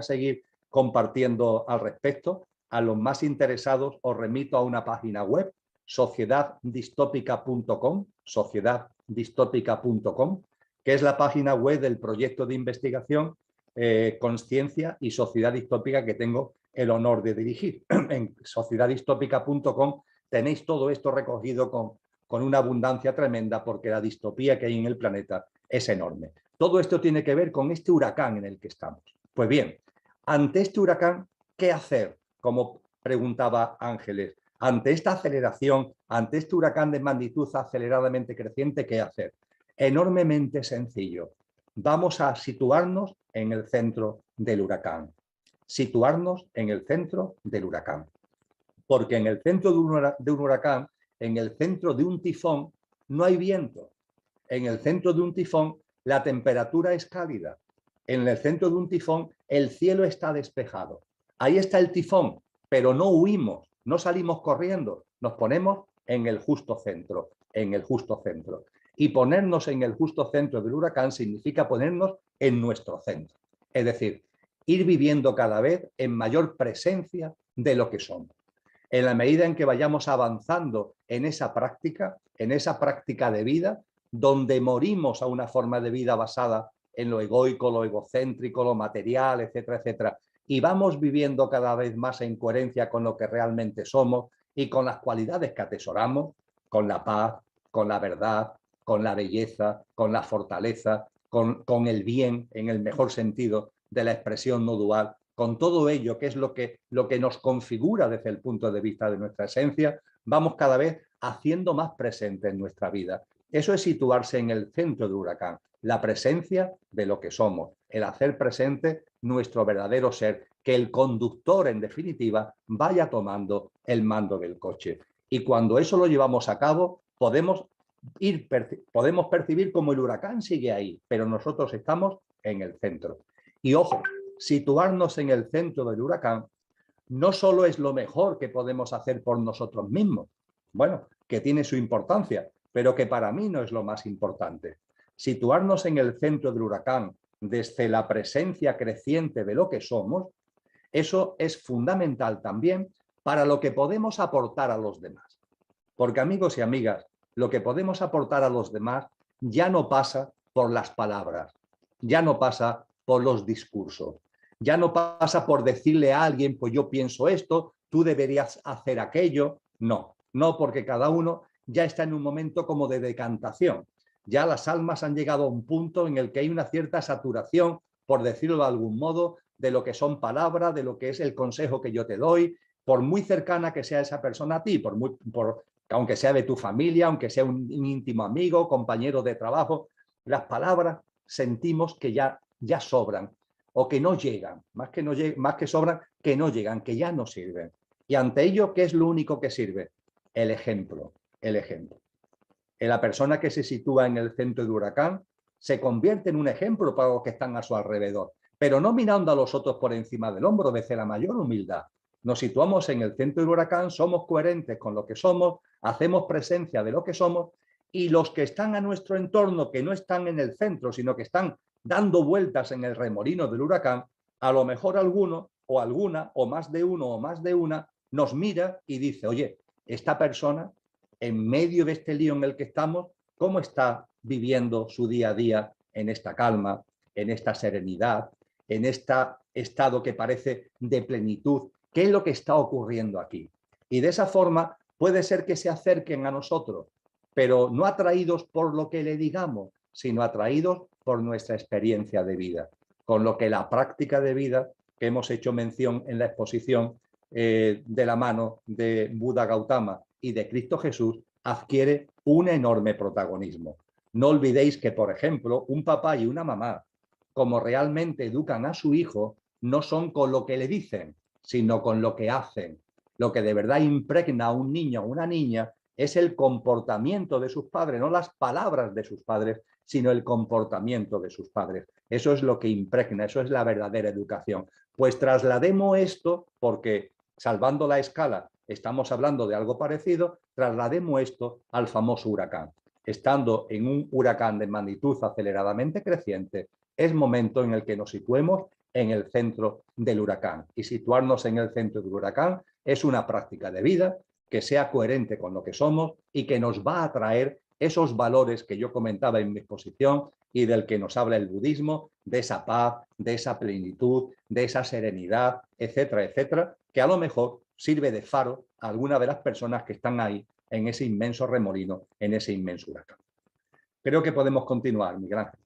seguir compartiendo al respecto, a los más interesados os remito a una página web, sociedaddistópica.com, que es la página web del proyecto de investigación Consciencia y Sociedad Distópica que tengo el honor de dirigir. En sociedaddistópica.com tenéis todo esto recogido con una abundancia tremenda, porque la distopía que hay en el planeta es enorme. Todo esto tiene que ver con este huracán en el que estamos. Pues bien, ante este huracán, ¿qué hacer? Como preguntaba Ángeles, ante esta aceleración, ante este huracán de magnitud aceleradamente creciente, ¿qué hacer? Enormemente sencillo. Vamos a situarnos en el centro del huracán. Situarnos en el centro del huracán. Porque en el centro de un huracán, en el centro de un tifón, no hay viento. En el centro de un tifón, la temperatura es cálida. En el centro de un tifón, el cielo está despejado. Ahí está el tifón, pero no huimos, no salimos corriendo, nos ponemos en el justo centro, en el justo centro. Y ponernos en el justo centro del huracán significa ponernos en nuestro centro. Es decir, ir viviendo cada vez en mayor presencia de lo que somos. En la medida en que vayamos avanzando en esa práctica de vida, donde morimos a una forma de vida basada en lo egoico, lo egocéntrico, lo material, etcétera, etcétera, y vamos viviendo cada vez más en coherencia con lo que realmente somos y con las cualidades que atesoramos, con la paz, con la verdad, con la belleza, con la fortaleza, con el bien en el mejor sentido de la expresión no dual, con todo ello, que es lo que nos configura desde el punto de vista de nuestra esencia, vamos cada vez haciendo más presente en nuestra vida. Eso es situarse en el centro del huracán, la presencia de lo que somos, el hacer presente nuestro verdadero ser, que el conductor, en definitiva, vaya tomando el mando del coche. Y cuando eso lo llevamos a cabo, podemos percibir como el huracán sigue ahí, pero nosotros estamos en el centro. Y ojo, situarnos en el centro del huracán no solo es lo mejor que podemos hacer por nosotros mismos, bueno, que tiene su importancia, pero que para mí no es lo más importante. Situarnos en el centro del huracán desde la presencia creciente de lo que somos, eso es fundamental también para lo que podemos aportar a los demás. Porque, amigos y amigas, lo que podemos aportar a los demás ya no pasa por las palabras, ya no pasa por los discursos, ya no pasa por decirle a alguien, pues yo pienso esto, tú deberías hacer aquello. No, porque cada uno ya está en un momento como de decantación. Ya las almas han llegado a un punto en el que hay una cierta saturación, por decirlo de algún modo, de lo que son palabras, de lo que es el consejo que yo te doy, por muy cercana que sea esa persona a ti, aunque sea de tu familia, aunque sea un íntimo amigo, compañero de trabajo, las palabras sentimos que ya sobran o que no llegan, más que sobran, que no llegan, que ya no sirven. Y ante ello, ¿qué es lo único que sirve? El ejemplo, el ejemplo. La persona que se sitúa en el centro del huracán se convierte en un ejemplo para los que están a su alrededor, pero no mirando a los otros por encima del hombro, desde la mayor humildad. Nos situamos en el centro del huracán, somos coherentes con lo que somos, hacemos presencia de lo que somos, y los que están a nuestro entorno, que no están en el centro, sino que están dando vueltas en el remolino del huracán, a lo mejor alguno o alguna, o más de uno o más de una, nos mira y dice, oye, esta persona, en medio de este lío en el que estamos, ¿cómo está viviendo su día a día en esta calma, en esta serenidad, en este estado que parece de plenitud? ¿Qué es lo que está ocurriendo aquí? Y de esa forma puede ser que se acerquen a nosotros, pero no atraídos por lo que le digamos, sino atraídos por nuestra experiencia de vida. Con lo que la práctica de vida que hemos hecho mención en la exposición de la mano de Buda Gautama y de Cristo Jesús adquiere un enorme protagonismo. No olvidéis que, por ejemplo, un papá y una mamá, como realmente educan a su hijo, no son con lo que le dicen, sino con lo que hacen. Lo que de verdad impregna a un niño o una niña es el comportamiento de sus padres, no las palabras de sus padres, sino el comportamiento de sus padres. Eso es lo que impregna, eso es la verdadera educación. Pues traslademos esto, porque salvando la escala estamos hablando de algo parecido, traslademos esto al famoso huracán. Estando en un huracán de magnitud aceleradamente creciente, es momento en el que nos situemos en el centro del huracán. Y situarnos en el centro del huracán es una práctica de vida que sea coherente con lo que somos y que nos va a traer esos valores que yo comentaba en mi exposición y del que nos habla el budismo, de esa paz, de esa plenitud, de esa serenidad, etcétera, etcétera, que a lo mejor sirve de faro a alguna de las personas que están ahí en ese inmenso remolino, en ese inmenso huracán. Creo que podemos continuar, Miguel Ángel.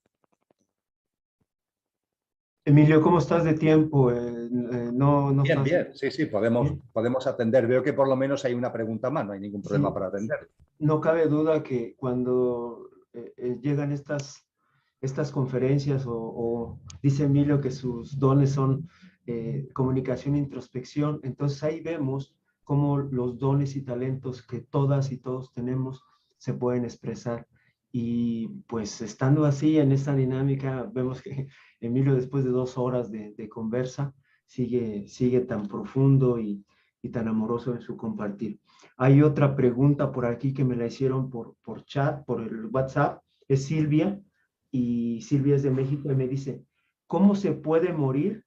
Emilio, ¿cómo estás de tiempo? No Bien, estás... bien, sí, podemos atender. Veo que por lo menos hay una pregunta más, no hay ningún problema Sí, para atender. no cabe duda que cuando llegan estas conferencias o dice Emilio que sus dones son comunicación e introspección, entonces ahí vemos cómo los dones y talentos que todas y todos tenemos se pueden expresar. Y pues estando así en esta dinámica, vemos que Emilio después de 2 horas de conversa sigue tan profundo y tan amoroso en su compartir. Hay otra pregunta por aquí que me la hicieron por chat, por el WhatsApp, es Silvia, y Silvia es de México y me dice, ¿cómo se puede morir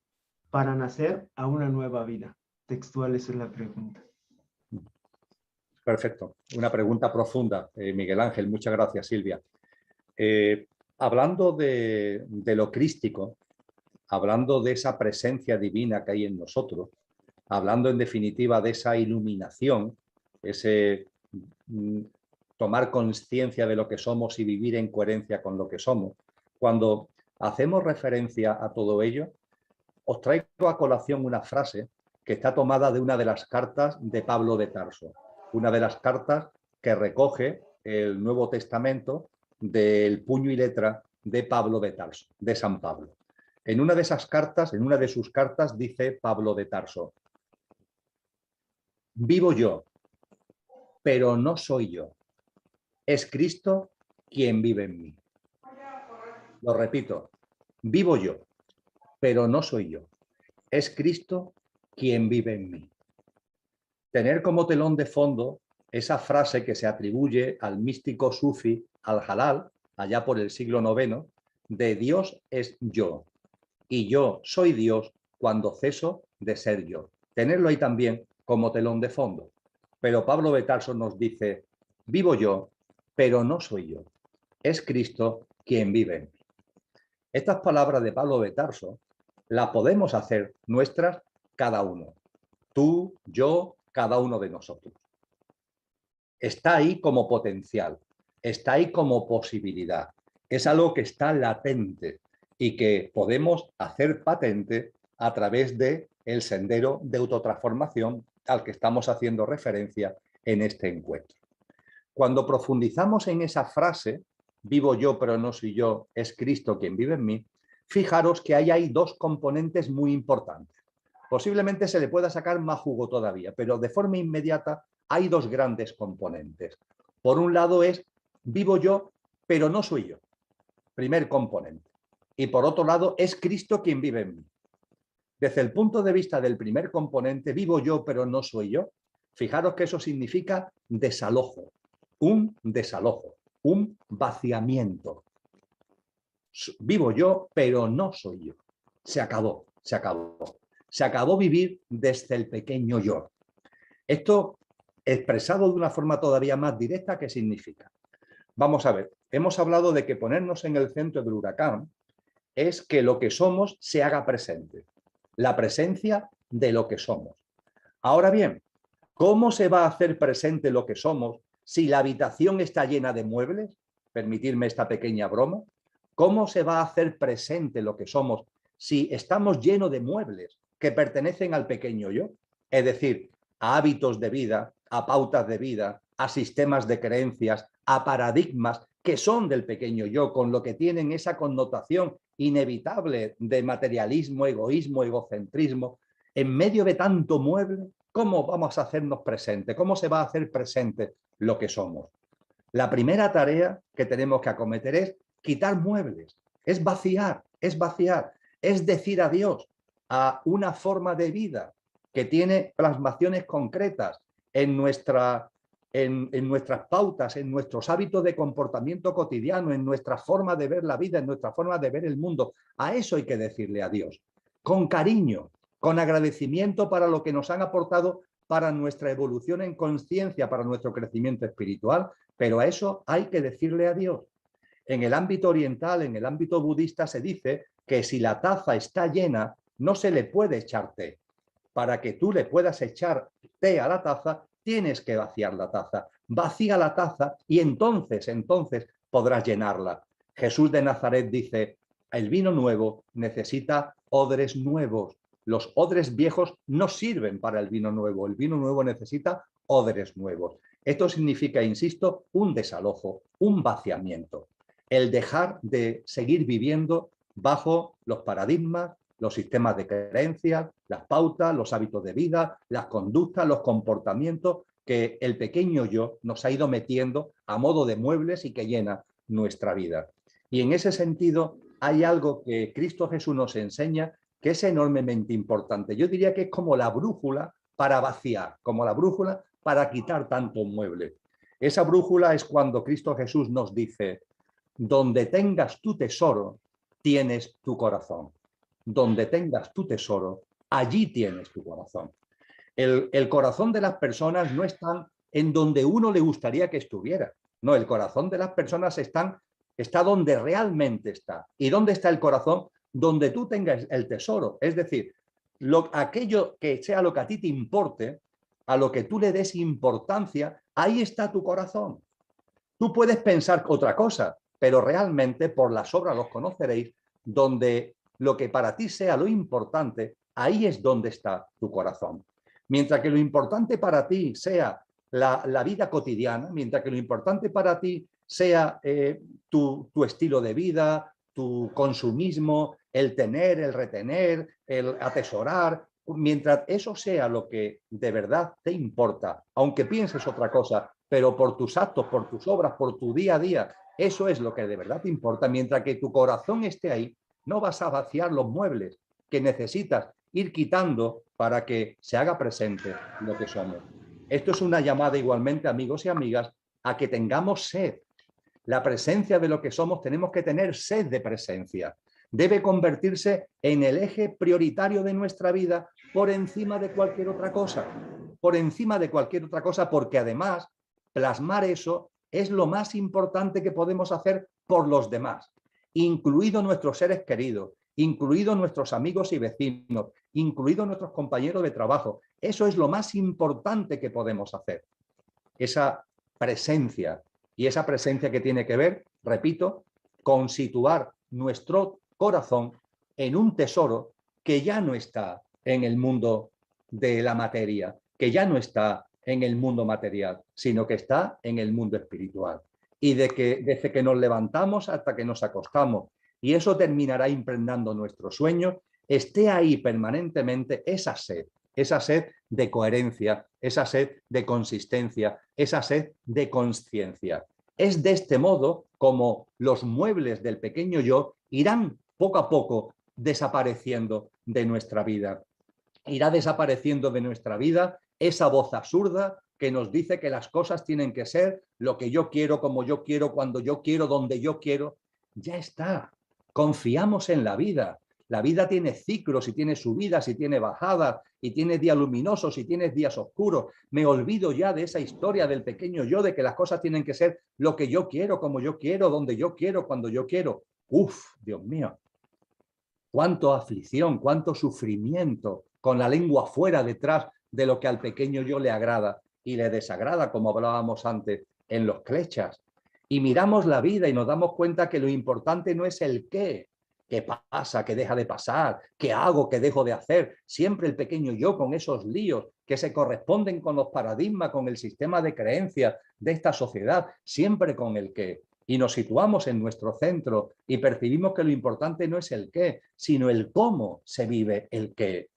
para nacer a una nueva vida? Textual, esa es la pregunta. Perfecto, una pregunta profunda, Miguel Ángel, muchas gracias, Silvia. Hablando de lo crístico, hablando de esa presencia divina que hay en nosotros, hablando en definitiva de esa iluminación, ese tomar conciencia de lo que somos y vivir en coherencia con lo que somos. Cuando hacemos referencia a todo ello, os traigo a colación una frase que está tomada de una de las cartas de Pablo de Tarso, una de las cartas que recoge el Nuevo Testamento del puño y letra de Pablo de Tarso, de San Pablo. En una de esas cartas, en una de sus cartas, dice Pablo de Tarso: vivo yo, pero no soy yo. Es Cristo quien vive en mí. Lo repito, vivo yo, pero no soy yo. Es Cristo quien vive en mí. Tener como telón de fondo esa frase que se atribuye al místico sufi Al-Halal, allá por el siglo IX, de Dios es yo, y yo soy Dios cuando ceso de ser yo. Tenerlo ahí también como telón de fondo. Pero Pablo de Tarso nos dice, vivo yo, pero no soy yo. Es Cristo quien vive en mí. Estas palabras de Pablo de Tarso las podemos hacer nuestras cada uno. Tú, yo, cada uno de nosotros. Está ahí como potencial, está ahí como posibilidad. Es algo que está latente y que podemos hacer patente a través del sendero de autotransformación al que estamos haciendo referencia en este encuentro. Cuando profundizamos en esa frase, vivo yo pero no soy yo, es Cristo quien vive en mí, fijaros que ahí hay 2 componentes muy importantes. Posiblemente se le pueda sacar más jugo todavía, pero de forma inmediata hay 2 grandes componentes. Por un lado es vivo yo, pero no soy yo. Primer componente. Y por otro lado es Cristo quien vive en mí. Desde el punto de vista del primer componente, vivo yo, pero no soy yo. Fijaros que eso significa desalojo, un vaciamiento. Vivo yo, pero no soy yo. Se acabó, se acabó. Se acabó vivir desde el pequeño yo. Esto, expresado de una forma todavía más directa, ¿qué significa? Vamos a ver, hemos hablado de que ponernos en el centro del huracán es que lo que somos se haga presente. La presencia de lo que somos. Ahora bien, ¿cómo se va a hacer presente lo que somos si la habitación está llena de muebles? Permitirme esta pequeña broma. ¿Cómo se va a hacer presente lo que somos si estamos llenos de muebles que pertenecen al pequeño yo? Es decir, a hábitos de vida, a pautas de vida, a sistemas de creencias, a paradigmas que son del pequeño yo, con lo que tienen esa connotación inevitable de materialismo, egoísmo, egocentrismo, en medio de tanto mueble, ¿cómo vamos a hacernos presentes? ¿Cómo se va a hacer presente lo que somos? La primera tarea que tenemos que acometer es quitar muebles, es vaciar, es decir adiós a una forma de vida que tiene plasmaciones concretas en nuestras pautas, en nuestros hábitos de comportamiento cotidiano, en nuestra forma de ver la vida, en nuestra forma de ver el mundo. A eso hay que decirle adiós, con cariño, con agradecimiento para lo que nos han aportado para nuestra evolución en conciencia, para nuestro crecimiento espiritual, pero a eso hay que decirle adiós. En el ámbito oriental, en el ámbito budista, se dice que si la taza está llena, no se le puede echar té. Para que tú le puedas echar té a la taza, tienes que vaciar la taza. Vacía la taza y entonces podrás llenarla. Jesús de Nazaret dice, el vino nuevo necesita odres nuevos. Los odres viejos no sirven para el vino nuevo necesita odres nuevos. Esto significa, insisto, un desalojo, un vaciamiento. El dejar de seguir viviendo bajo los paradigmas, los sistemas de creencias, las pautas, los hábitos de vida, las conductas, los comportamientos que el pequeño yo nos ha ido metiendo a modo de muebles y que llena nuestra vida. Y en ese sentido hay algo que Cristo Jesús nos enseña que es enormemente importante. Yo diría que es como la brújula para vaciar, como la brújula para quitar tanto mueble. Esa brújula es cuando Cristo Jesús nos dice, donde tengas tu tesoro, tienes tu corazón. Donde tengas tu tesoro, allí tienes tu corazón. El corazón de las personas no está en donde uno le gustaría que estuviera. No, el corazón de las personas está donde realmente está. ¿Y dónde está el corazón? Donde tú tengas el tesoro. Es decir, aquello que sea lo que a ti te importe, a lo que tú le des importancia, ahí está tu corazón. Tú puedes pensar otra cosa, pero realmente por las obras los conoceréis, donde lo que para ti sea lo importante, ahí es donde está tu corazón. Mientras que lo importante para ti sea la vida cotidiana, mientras que lo importante para ti sea tu estilo de vida, tu consumismo, el tener, el retener, el atesorar, mientras eso sea lo que de verdad te importa, aunque pienses otra cosa, pero por tus actos, por tus obras, por tu día a día, eso es lo que de verdad te importa. Mientras que tu corazón esté ahí, no vas a vaciar los muebles que necesitas ir quitando para que se haga presente lo que somos. Esto es una llamada igualmente, amigos y amigas, a que tengamos sed. La presencia de lo que somos, tenemos que tener sed de presencia. Debe convertirse en el eje prioritario de nuestra vida por encima de cualquier otra cosa. Por encima de cualquier otra cosa, porque además plasmar eso es lo más importante que podemos hacer por los demás, incluidos nuestros seres queridos, incluidos nuestros amigos y vecinos, incluidos nuestros compañeros de trabajo. Eso es lo más importante que podemos hacer. Esa presencia, y esa presencia que tiene que ver, repito, con situar nuestro corazón en un tesoro que ya no está en el mundo de la materia, que ya no está en el mundo material, sino que está en el mundo espiritual. Y desde que nos levantamos hasta que nos acostamos, y eso terminará impregnando nuestro sueño, esté ahí permanentemente esa sed de coherencia, esa sed de consistencia, esa sed de consciencia. Es de este modo como los muebles del pequeño yo irán poco a poco desapareciendo de nuestra vida. Irá desapareciendo de nuestra vida esa voz absurda que nos dice que las cosas tienen que ser lo que yo quiero, como yo quiero, cuando yo quiero, donde yo quiero. Ya está. Confiamos en la vida. La vida tiene ciclos y tiene subidas y tiene bajadas y tiene días luminosos y tiene días oscuros. Me olvido ya de esa historia del pequeño yo, de que las cosas tienen que ser lo que yo quiero, como yo quiero, donde yo quiero, cuando yo quiero. Uf, Dios mío. Cuánta aflicción, cuánto sufrimiento, con la lengua fuera detrás de lo que al pequeño yo le agrada y le desagrada, como hablábamos antes en los kleshas. Y miramos la vida y nos damos cuenta que lo importante no es el qué pasa, qué deja de pasar, qué hago, qué dejo de hacer. Siempre el pequeño yo con esos líos que se corresponden con los paradigmas, con el sistema de creencias de esta sociedad, siempre con el qué. Y nos situamos en nuestro centro y percibimos que lo importante no es el qué, sino el cómo se vive el qué.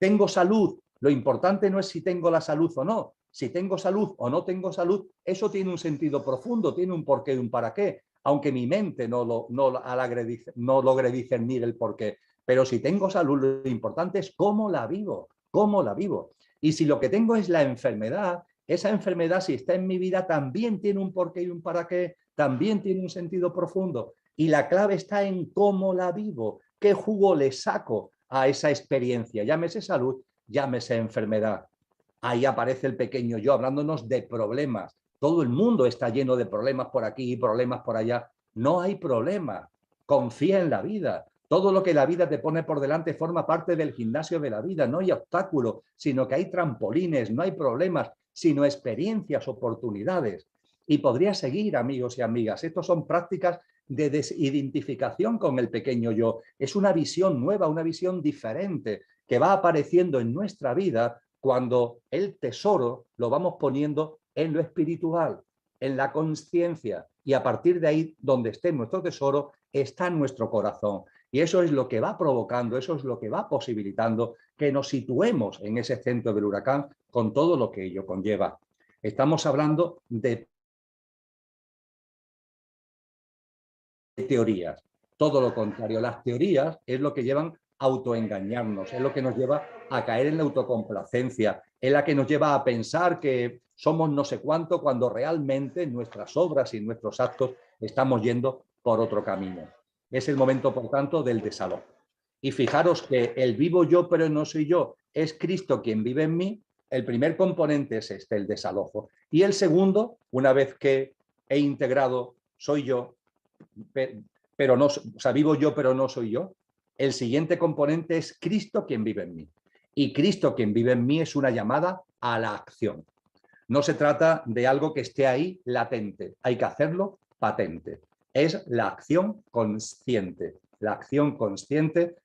Tengo salud, lo importante no es si tengo la salud o no. Si tengo salud o no tengo salud, eso tiene un sentido profundo, tiene un porqué y un para qué, aunque mi mente no logre discernir el porqué. Pero si tengo salud, lo importante es cómo la vivo, cómo la vivo. Y si lo que tengo es la enfermedad, esa enfermedad, si está en mi vida, también tiene un porqué y un para qué, también tiene un sentido profundo. Y la clave está en cómo la vivo, qué jugo le saco a esa experiencia, llámese salud, llámese enfermedad. Ahí aparece el pequeño yo hablándonos de problemas. Todo el mundo está lleno de problemas por aquí y problemas por allá. No hay problema. Confía en la vida. Todo lo que la vida te pone por delante forma parte del gimnasio de la vida. No hay obstáculos, sino que hay trampolines, no hay problemas, sino experiencias, oportunidades. Y podría seguir, amigos y amigas. Estas son prácticas de desidentificación con el pequeño yo. Es una visión nueva, una visión diferente que va apareciendo en nuestra vida cuando el tesoro lo vamos poniendo en lo espiritual, en la conciencia, y a partir de ahí, donde esté nuestro tesoro, está nuestro corazón. Y eso es lo que va provocando, eso es lo que va posibilitando que nos situemos en ese centro del huracán con todo lo que ello conlleva. Estamos hablando de teorías. Todo lo contrario, las teorías es lo que llevan a autoengañarnos, es lo que nos lleva a caer en la autocomplacencia, es la que nos lleva a pensar que somos no sé cuánto cuando realmente en nuestras obras y nuestros actos estamos yendo por otro camino. Es el momento, por tanto, del desalojo. Y fijaros que el vivo yo, pero no soy yo, es Cristo quien vive en mí. El primer componente es este, el desalojo. Y el segundo, una vez que he integrado soy yo, pero no, o sea, vivo yo, pero no soy yo. El siguiente componente es Cristo quien vive en mí. Y Cristo quien vive en mí es una llamada a la acción. No se trata de algo que esté ahí latente, hay que hacerlo patente. Es la acción consciente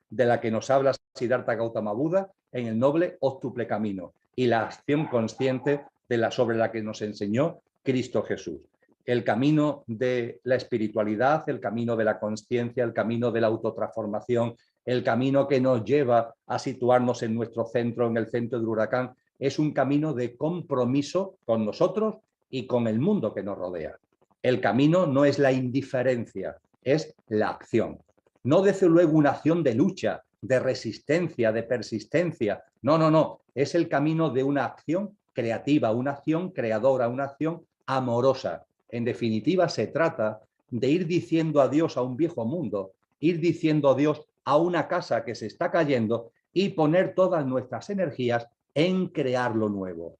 de la que nos habla Siddhartha Gautama Buda en el noble óctuple camino, y la acción consciente sobre la que nos enseñó Cristo Jesús. El camino de la espiritualidad, el camino de la consciencia, el camino de la autotransformación, el camino que nos lleva a situarnos en nuestro centro, en el centro del huracán, es un camino de compromiso con nosotros y con el mundo que nos rodea. El camino no es la indiferencia, es la acción. No desde luego una acción de lucha, de resistencia, de persistencia. No, no, no. Es el camino de una acción creativa, una acción creadora, una acción amorosa. En definitiva, se trata de ir diciendo adiós a un viejo mundo, ir diciendo adiós a una casa que se está cayendo y poner todas nuestras energías en crear lo nuevo,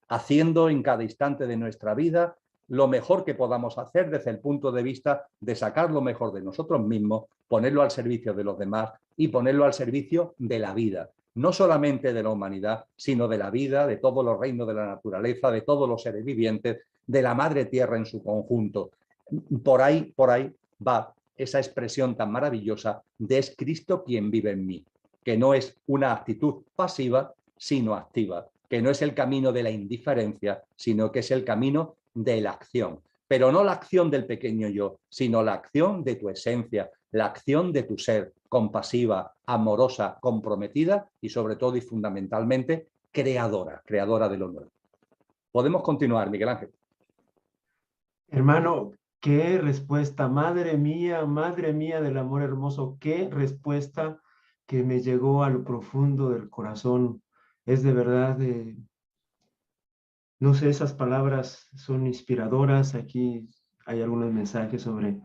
haciendo en cada instante de nuestra vida lo mejor que podamos hacer desde el punto de vista de sacar lo mejor de nosotros mismos, ponerlo al servicio de los demás y ponerlo al servicio de la vida. No solamente de la humanidad, sino de la vida, de todos los reinos de la naturaleza, de todos los seres vivientes, de la madre tierra en su conjunto. Por ahí va esa expresión tan maravillosa de es Cristo quien vive en mí, que no es una actitud pasiva, sino activa, que no es el camino de la indiferencia, sino que es el camino de la acción. Pero no la acción del pequeño yo, sino la acción de tu esencia, la acción de tu ser, compasiva, amorosa, comprometida y sobre todo y fundamentalmente creadora de lo nuevo. Podemos continuar, Miguel Ángel. Hermano, qué respuesta, madre mía del amor hermoso, qué respuesta que me llegó a lo profundo del corazón. Es de verdad, no sé, esas palabras son inspiradoras. Aquí hay algunos mensajes sobre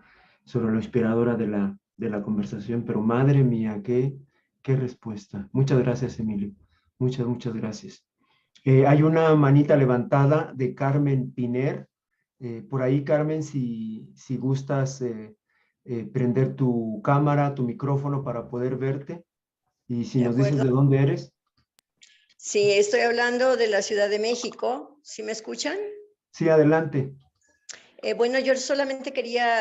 lo inspiradora de la conversación, pero madre mía, qué respuesta. Muchas gracias, Emilio. Muchas gracias. Hay una manita levantada de Carmen Piner. Por ahí, Carmen, si gustas prender tu cámara, tu micrófono para poder verte. Y si nos dices de dónde eres. Sí, estoy hablando de la Ciudad de México. ¿Sí me escuchan? Sí, adelante. Bueno, yo solamente quería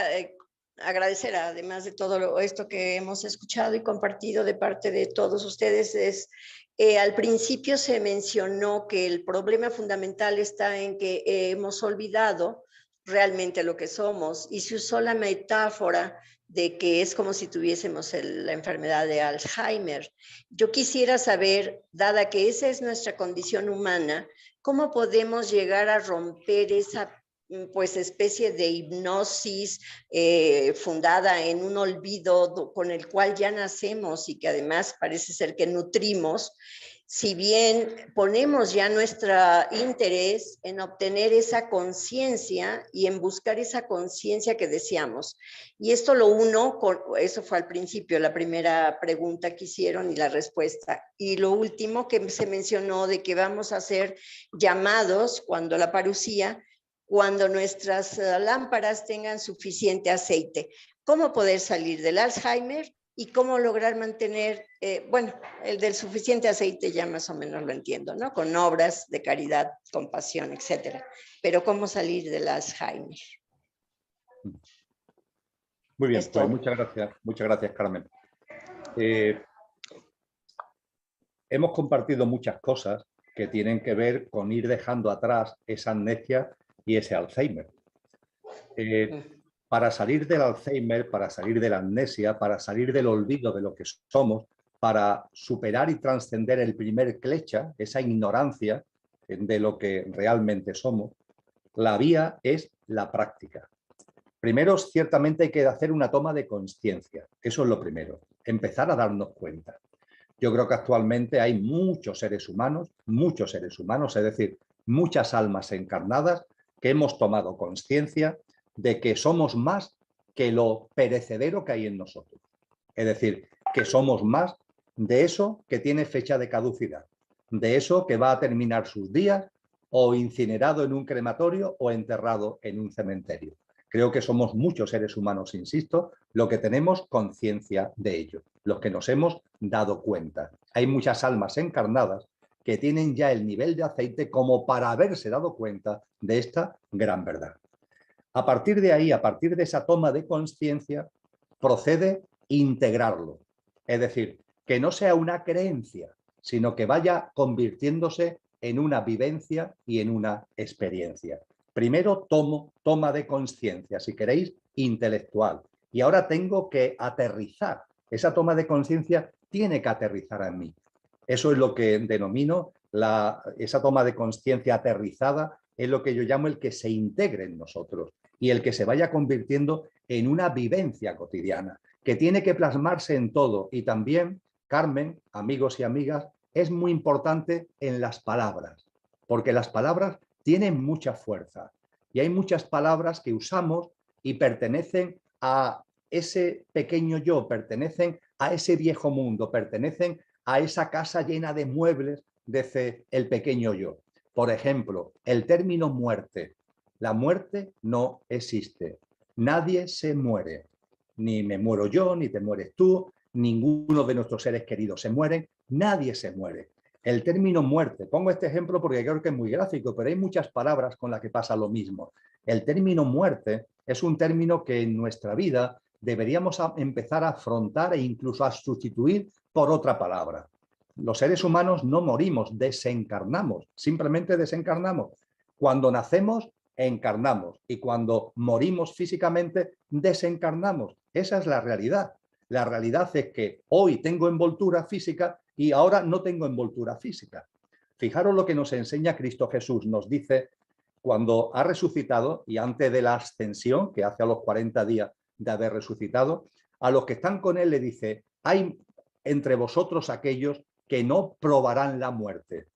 agradecer, además de todo esto que hemos escuchado y compartido de parte de todos ustedes, es al principio se mencionó que el problema fundamental está en que hemos olvidado realmente lo que somos y se usó la metáfora de que es como si tuviésemos la enfermedad de Alzheimer. Yo quisiera saber, dada que esa es nuestra condición humana, ¿cómo podemos llegar a romper esa pues especie de hipnosis fundada en un olvido con el cual ya nacemos y que además parece ser que nutrimos, si bien ponemos ya nuestro interés en obtener esa conciencia y en buscar esa conciencia que deseamos? Y esto lo uno, eso fue al principio, la primera pregunta que hicieron y la respuesta. Y lo último que se mencionó de que vamos a hacer llamados cuando la parucía, cuando nuestras lámparas tengan suficiente aceite. ¿Cómo poder salir del Alzheimer y cómo lograr mantener, bueno, el del suficiente aceite ya más o menos lo entiendo, ¿no? Con obras de caridad, compasión, etcétera. Pero ¿cómo salir del Alzheimer? Muy bien, pues muchas gracias, Carmen. Hemos compartido muchas cosas que tienen que ver con ir dejando atrás esa amnesia y ese Alzheimer. Para salir del Alzheimer, para salir de la amnesia, para salir del olvido de lo que somos, para superar y trascender el primer klecha, esa ignorancia de lo que realmente somos, la vía es la práctica. Primero, ciertamente hay que hacer una toma de conciencia. Eso es lo primero, empezar a darnos cuenta. Yo creo que actualmente hay muchos seres humanos, es decir, muchas almas encarnadas que hemos tomado conciencia de que somos más que lo perecedero que hay en nosotros. Es decir, que somos más de eso que tiene fecha de caducidad, de eso que va a terminar sus días o incinerado en un crematorio o enterrado en un cementerio. Creo que somos muchos seres humanos, insisto, lo que tenemos conciencia de ello, los que nos hemos dado cuenta. Hay muchas almas encarnadas que tienen ya el nivel de aceite como para haberse dado cuenta de esta gran verdad. A partir de ahí, a partir de esa toma de conciencia, procede integrarlo. Es decir, que no sea una creencia, sino que vaya convirtiéndose en una vivencia y en una experiencia. Primero toma de conciencia, si queréis, intelectual. Y ahora tengo que aterrizar. Esa toma de conciencia tiene que aterrizar en mí. Eso es lo que denomino esa toma de conciencia aterrizada, es lo que yo llamo el que se integre en nosotros y el que se vaya convirtiendo en una vivencia cotidiana, que tiene que plasmarse en todo. Y también, Carmen, amigos y amigas, es muy importante en las palabras, porque las palabras tienen mucha fuerza y hay muchas palabras que usamos y pertenecen a ese pequeño yo, pertenecen a ese viejo mundo, pertenecen a esa casa llena de muebles de el pequeño yo. Por ejemplo, el término muerte. La muerte no existe. Nadie se muere. Ni me muero yo, ni te mueres tú, ninguno de nuestros seres queridos se mueren. Nadie se muere. El término muerte, pongo este ejemplo porque creo que es muy gráfico, pero hay muchas palabras con las que pasa lo mismo. El término muerte es un término que en nuestra vida deberíamos empezar a afrontar e incluso a sustituir por otra palabra. Los seres humanos no morimos, desencarnamos, simplemente desencarnamos. Cuando nacemos, encarnamos y cuando morimos físicamente, desencarnamos. Esa es la realidad. La realidad es que hoy tengo envoltura física y ahora no tengo envoltura física. Fijaros lo que nos enseña Cristo Jesús. Nos dice, cuando ha resucitado y antes de la ascensión, que hace a los 40 días de haber resucitado, a los que están con él le dice, hay entre vosotros aquellos que no probarán la muerte,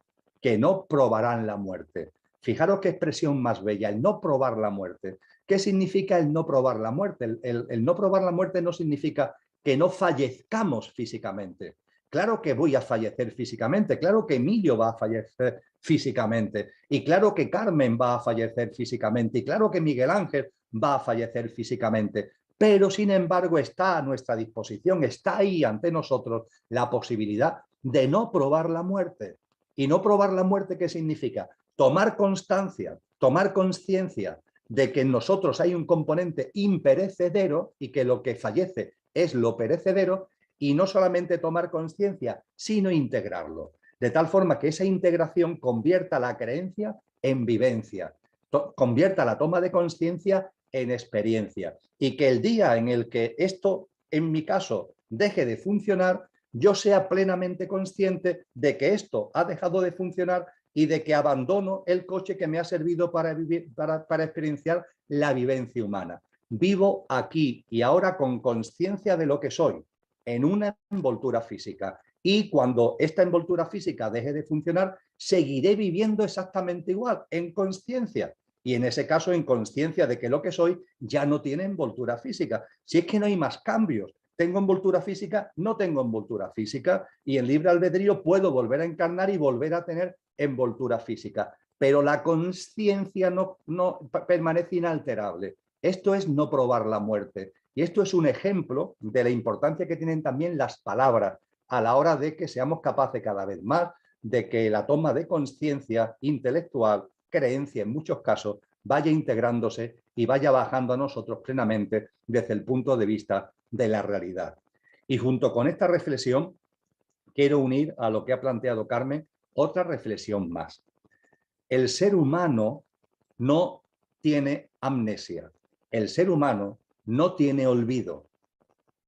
que no probarán la muerte. Fijaros qué expresión más bella, el no probar la muerte. ¿Qué significa el no probar la muerte? El no probar la muerte no significa que no fallezcamos físicamente. Claro que voy a fallecer físicamente, claro que Emilio va a fallecer físicamente, y claro que Carmen va a fallecer físicamente, y claro que Miguel Ángel va a fallecer físicamente, pero sin embargo está a nuestra disposición, está ahí ante nosotros la posibilidad de no probar la muerte. ¿Y no probar la muerte qué significa? Tomar constancia, tomar conciencia de que en nosotros hay un componente imperecedero y que lo que fallece es lo perecedero, y no solamente tomar conciencia, sino integrarlo. De tal forma que esa integración convierta la creencia en vivencia, convierta la toma de conciencia en experiencia, y que el día en el que esto, en mi caso, deje de funcionar, yo sea plenamente consciente de que esto ha dejado de funcionar y de que abandono el coche que me ha servido para vivir, para experienciar la vivencia humana. Vivo aquí y ahora con conciencia de lo que soy, en una envoltura física. Y cuando esta envoltura física deje de funcionar, seguiré viviendo exactamente igual, en conciencia. Y en ese caso, en conciencia de que lo que soy ya no tiene envoltura física. Si es que no hay más cambios. ¿Tengo envoltura física? No tengo envoltura física. Y en libre albedrío puedo volver a encarnar y volver a tener envoltura física. Pero la conciencia no permanece inalterable. Esto es no probar la muerte. Y esto es un ejemplo de la importancia que tienen también las palabras a la hora de que seamos capaces cada vez más de que la toma de conciencia intelectual, creencia en muchos casos, vaya integrándose y vaya bajando a nosotros plenamente desde el punto de vista de la realidad. Y junto con esta reflexión, quiero unir a lo que ha planteado Carmen otra reflexión más. El ser humano no tiene amnesia. El ser humano no tiene olvido.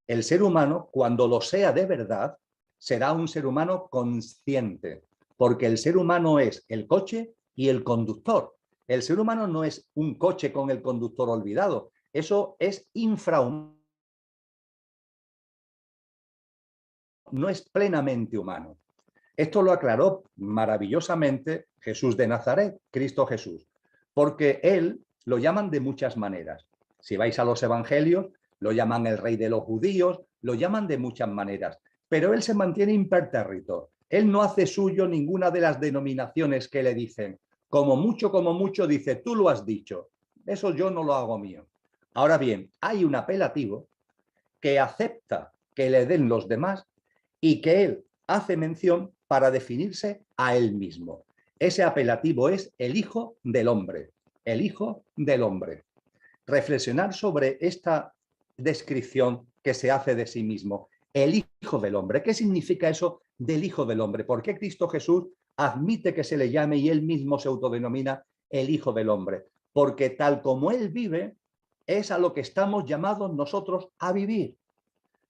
El ser humano, cuando lo sea de verdad, será un ser humano consciente, porque el ser humano es el coche y el conductor. El ser humano no es un coche con el conductor olvidado. Eso es infrahumano. No es plenamente humano. Esto lo aclaró maravillosamente Jesús de Nazaret, Cristo Jesús, porque él lo llaman de muchas maneras. Si vais a los evangelios, lo llaman el rey de los judíos, lo llaman de muchas maneras, pero él se mantiene impertérrito. Él no hace suyo ninguna de las denominaciones que le dicen. Como mucho, dice, tú lo has dicho. Eso yo no lo hago mío. Ahora bien, hay un apelativo que acepta que le den los demás y que él hace mención para definirse a él mismo. Ese apelativo es el Hijo del Hombre. El Hijo del Hombre. Reflexionar sobre esta descripción que se hace de sí mismo. El Hijo del Hombre. ¿Qué significa eso del Hijo del Hombre? ¿Por qué Cristo Jesús admite que se le llame y él mismo se autodenomina el Hijo del Hombre? Porque tal como él vive, es a lo que estamos llamados nosotros a vivir.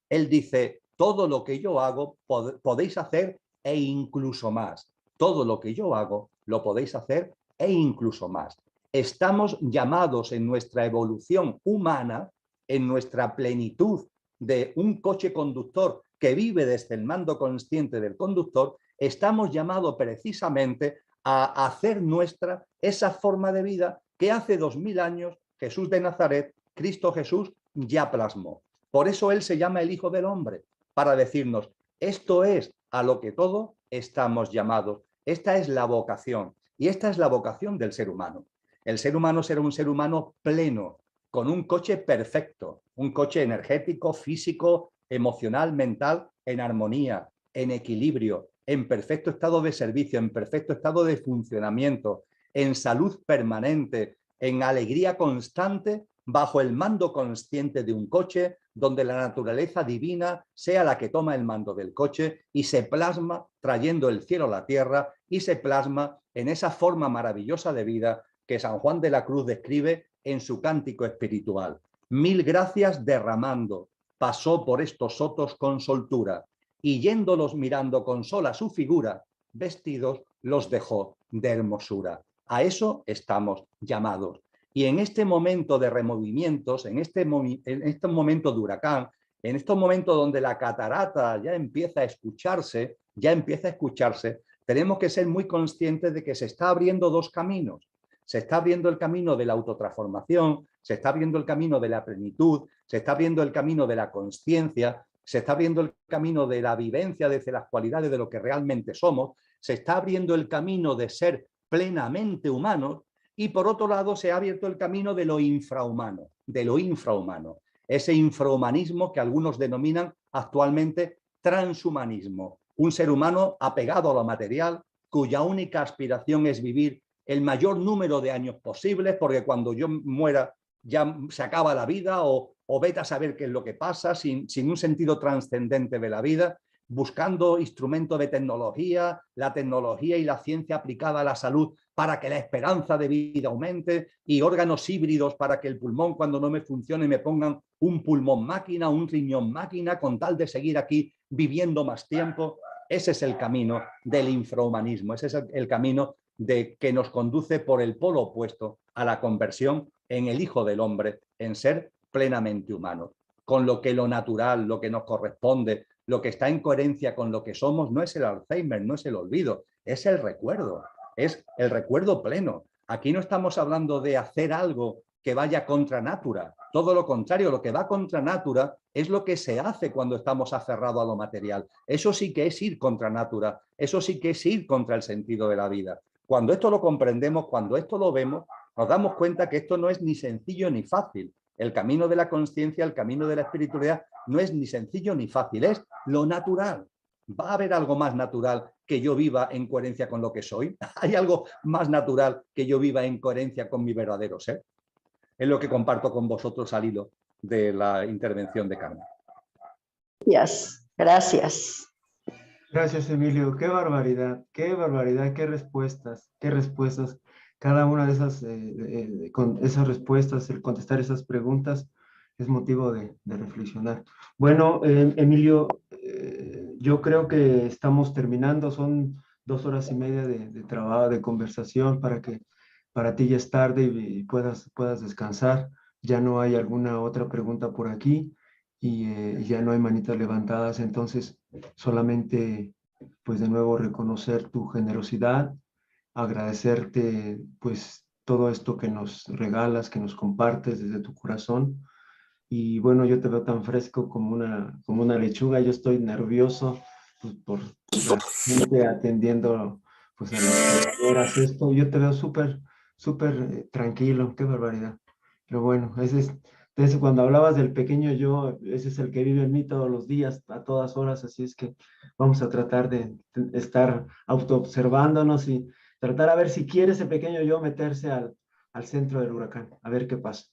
Él dice, todo lo que yo hago podéis hacer e incluso más. Todo lo que yo hago lo podéis hacer e incluso más. Estamos llamados en nuestra evolución humana, en nuestra plenitud de un coche conductor que vive desde el mando consciente del conductor, estamos llamados precisamente a hacer nuestra esa forma de vida que hace 2000 años Jesús de Nazaret, Cristo Jesús, ya plasmó. Por eso él se llama el Hijo del Hombre, para decirnos, esto es a lo que todos estamos llamados. Esta es la vocación y esta es la vocación del ser humano. El ser humano será un ser humano pleno, con un coche perfecto, un coche energético, físico, emocional, mental, en armonía, en equilibrio, en perfecto estado de servicio, en perfecto estado de funcionamiento, en salud permanente, en alegría constante, bajo el mando consciente de un coche, donde la naturaleza divina sea la que toma el mando del coche y se plasma trayendo el cielo a la tierra y se plasma en esa forma maravillosa de vida que San Juan de la Cruz describe en su cántico espiritual. Mil gracias derramando, pasó por estos sotos con soltura y yéndolos mirando con sola su figura, vestidos los dejó de hermosura. A eso estamos llamados. Y en este momento de removimientos, en este momento de huracán, en estos momentos donde la catarata ya empieza a escucharse, tenemos que ser muy conscientes de que se está abriendo dos caminos. Se está abriendo el camino de la autotransformación, se está abriendo el camino de la plenitud, se está abriendo el camino de la consciencia, se está abriendo el camino de la vivencia desde las cualidades de lo que realmente somos, se está abriendo el camino de ser plenamente humanos. Y por otro lado se ha abierto el camino de lo infrahumano, ese infrahumanismo que algunos denominan actualmente transhumanismo, un ser humano apegado a lo material, cuya única aspiración es vivir el mayor número de años posibles, porque cuando yo muera ya se acaba la vida, o vete a saber qué es lo que pasa, sin un sentido trascendente de la vida, buscando instrumentos de tecnología, la tecnología y la ciencia aplicada a la salud para que la esperanza de vida aumente, y órganos híbridos para que el pulmón, cuando no me funcione, me pongan un pulmón máquina, un riñón máquina, con tal de seguir aquí viviendo más tiempo. Ese es el camino del infrahumanismo, ese es el camino que nos conduce por el polo opuesto a la conversión en el Hijo del Hombre, en ser plenamente humano, con lo que lo natural, lo que nos corresponde, lo que está en coherencia con lo que somos, no es el Alzheimer, no es el olvido, es el recuerdo pleno. Aquí no estamos hablando de hacer algo que vaya contra natura, todo lo contrario, lo que va contra natura es lo que se hace cuando estamos aferrados a lo material. Eso sí que es ir contra natura, eso sí que es ir contra el sentido de la vida. Cuando esto lo comprendemos, cuando esto lo vemos, nos damos cuenta que esto no es ni sencillo ni fácil. El camino de la consciencia, el camino de la espiritualidad, no es ni sencillo ni fácil, es lo natural. ¿Va a haber algo más natural que yo viva en coherencia con lo que soy? ¿Hay algo más natural que yo viva en coherencia con mi verdadero ser? Es lo que comparto con vosotros al hilo de la intervención de Carmen. Gracias. Gracias, Emilio. Qué barbaridad, qué respuestas, Cada una de esas, con esas respuestas, el contestar esas preguntas, es motivo de reflexionar. Bueno, Emilio, yo creo que estamos terminando, son 2 horas y media de trabajo, de conversación, para ti ya es tarde y puedas descansar. Ya no hay alguna otra pregunta por aquí y ya no hay manitas levantadas, entonces solamente, pues de nuevo, reconocer tu generosidad, agradecerte pues todo esto que nos regalas, que nos compartes desde tu corazón. Y bueno, yo te veo tan fresco como una lechuga. Yo estoy nervioso pues, por la gente atendiendo pues a las trabajadoras. Esto, yo te veo súper tranquilo. Qué barbaridad. Pero bueno, ese cuando hablabas del pequeño yo, ese es el que vive en mí todos los días, a todas horas. Así es que vamos a tratar de estar autoobservándonos y tratar a ver si quiere ese pequeño yo meterse al centro del huracán, a ver qué pasa.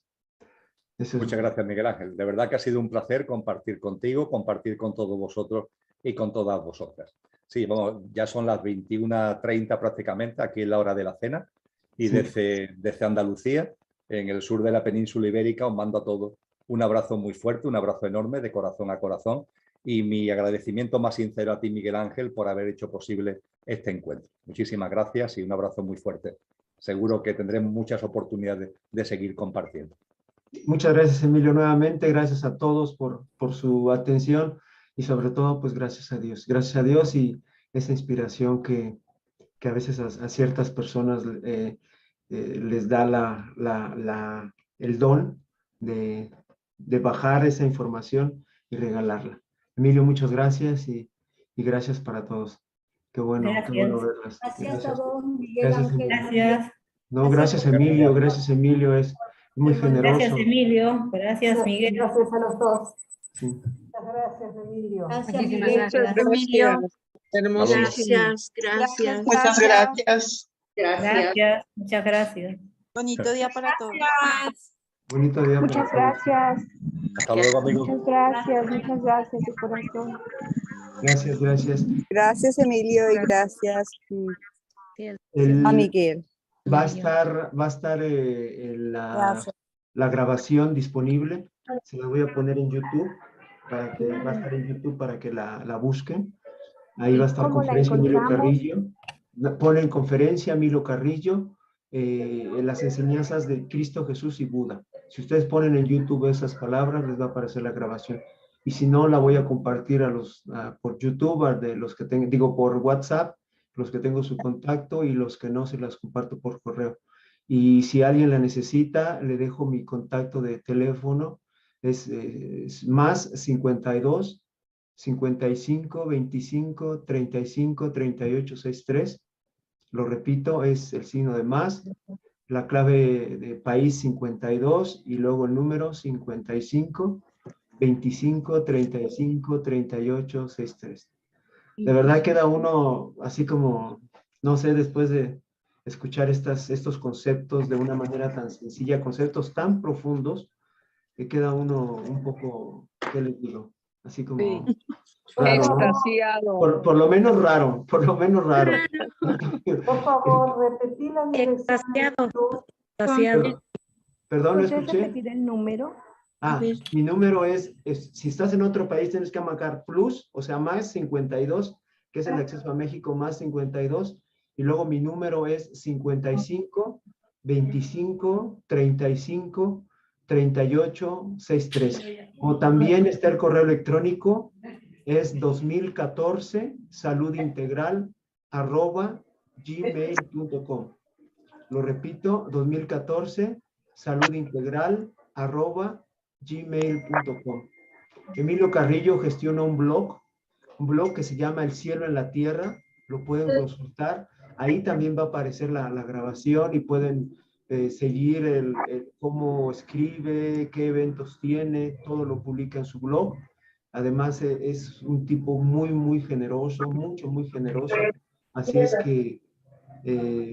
Muchas gracias, Miguel Ángel. De verdad que ha sido un placer compartir contigo, compartir con todos vosotros y con todas vosotras. Sí, vamos, ya son las 21:30 prácticamente, aquí es la hora de la cena, y sí, desde Andalucía, en el sur de la península ibérica, os mando a todos un abrazo muy fuerte, un abrazo enorme de corazón a corazón, y mi agradecimiento más sincero a ti, Miguel Ángel, por haber hecho posible este encuentro. Muchísimas gracias y un abrazo muy fuerte. Seguro que tendremos muchas oportunidades de seguir compartiendo. Muchas gracias, Emilio, nuevamente. Gracias a todos por su atención y sobre todo, pues gracias a Dios. Gracias a Dios y esa inspiración que a veces a ciertas personas les da el don de bajar esa información y regalarla. Emilio, muchas gracias y gracias para todos. Qué bueno verlas. Gracias a vos, Miguel Gracias, Ángel. Emilio. No, gracias, Emilio, es muy generoso. Gracias, Emilio. Gracias, Miguel. Gracias a los dos. Sí. Muchas gracias, Emilio. Gracias, Muchísimas Miguel. gracias. Emilio. Hermosísimo. Gracias. Muchas gracias. Gracias, muchas gracias. Bonito día para todos. Bonito día. Muchas gracias. Hasta luego, amigos. Muchas gracias de corazón. Gracias. Gracias, Emilio, y gracias a Miguel. Va a estar la grabación disponible. Se la voy a poner en YouTube va a estar en YouTube para que la busquen. Ahí va a estar conferencia Emilio Carrillo. Ponen conferencia Emilio Carrillo, las enseñanzas de Cristo, Jesús y Buda. Si ustedes ponen en YouTube esas palabras, les va a aparecer la grabación. Y si no, la voy a compartir por YouTube, de los que tengo, por WhatsApp, los que tengo su contacto, y los que no, se las comparto por correo. Y si alguien la necesita, le dejo mi contacto de teléfono, es más 52 55 25 35 38 63. Lo repito, es el signo de más, la clave de país 52 y luego el número 55 25 35 38 63. De verdad queda uno así como, no sé, después de escuchar estos conceptos de una manera tan sencilla, conceptos tan profundos, que queda uno un poco, ¿qué les digo? Así como raro, ¿no? Extasiado. Por lo menos raro, por lo menos raro. Por favor, repetí la dirección. Perdón, no ¿Puedes escuché. repetir el número? Mi número es, si estás en otro país, tienes que marcar plus, o sea, más 52, que es el acceso a México, más 52, y luego mi número es 55 25 35 38 63. O también está el correo electrónico, es 2014 saludintegral@gmail.com. Lo repito, 2014 saludintegral@gmail.com. Emilio Carrillo gestiona un blog que se llama El Cielo en la Tierra, lo pueden consultar, ahí también va a aparecer la grabación y pueden seguir cómo escribe, qué eventos tiene, todo lo publica en su blog. Además es un tipo muy, muy generoso, muy generoso, así es que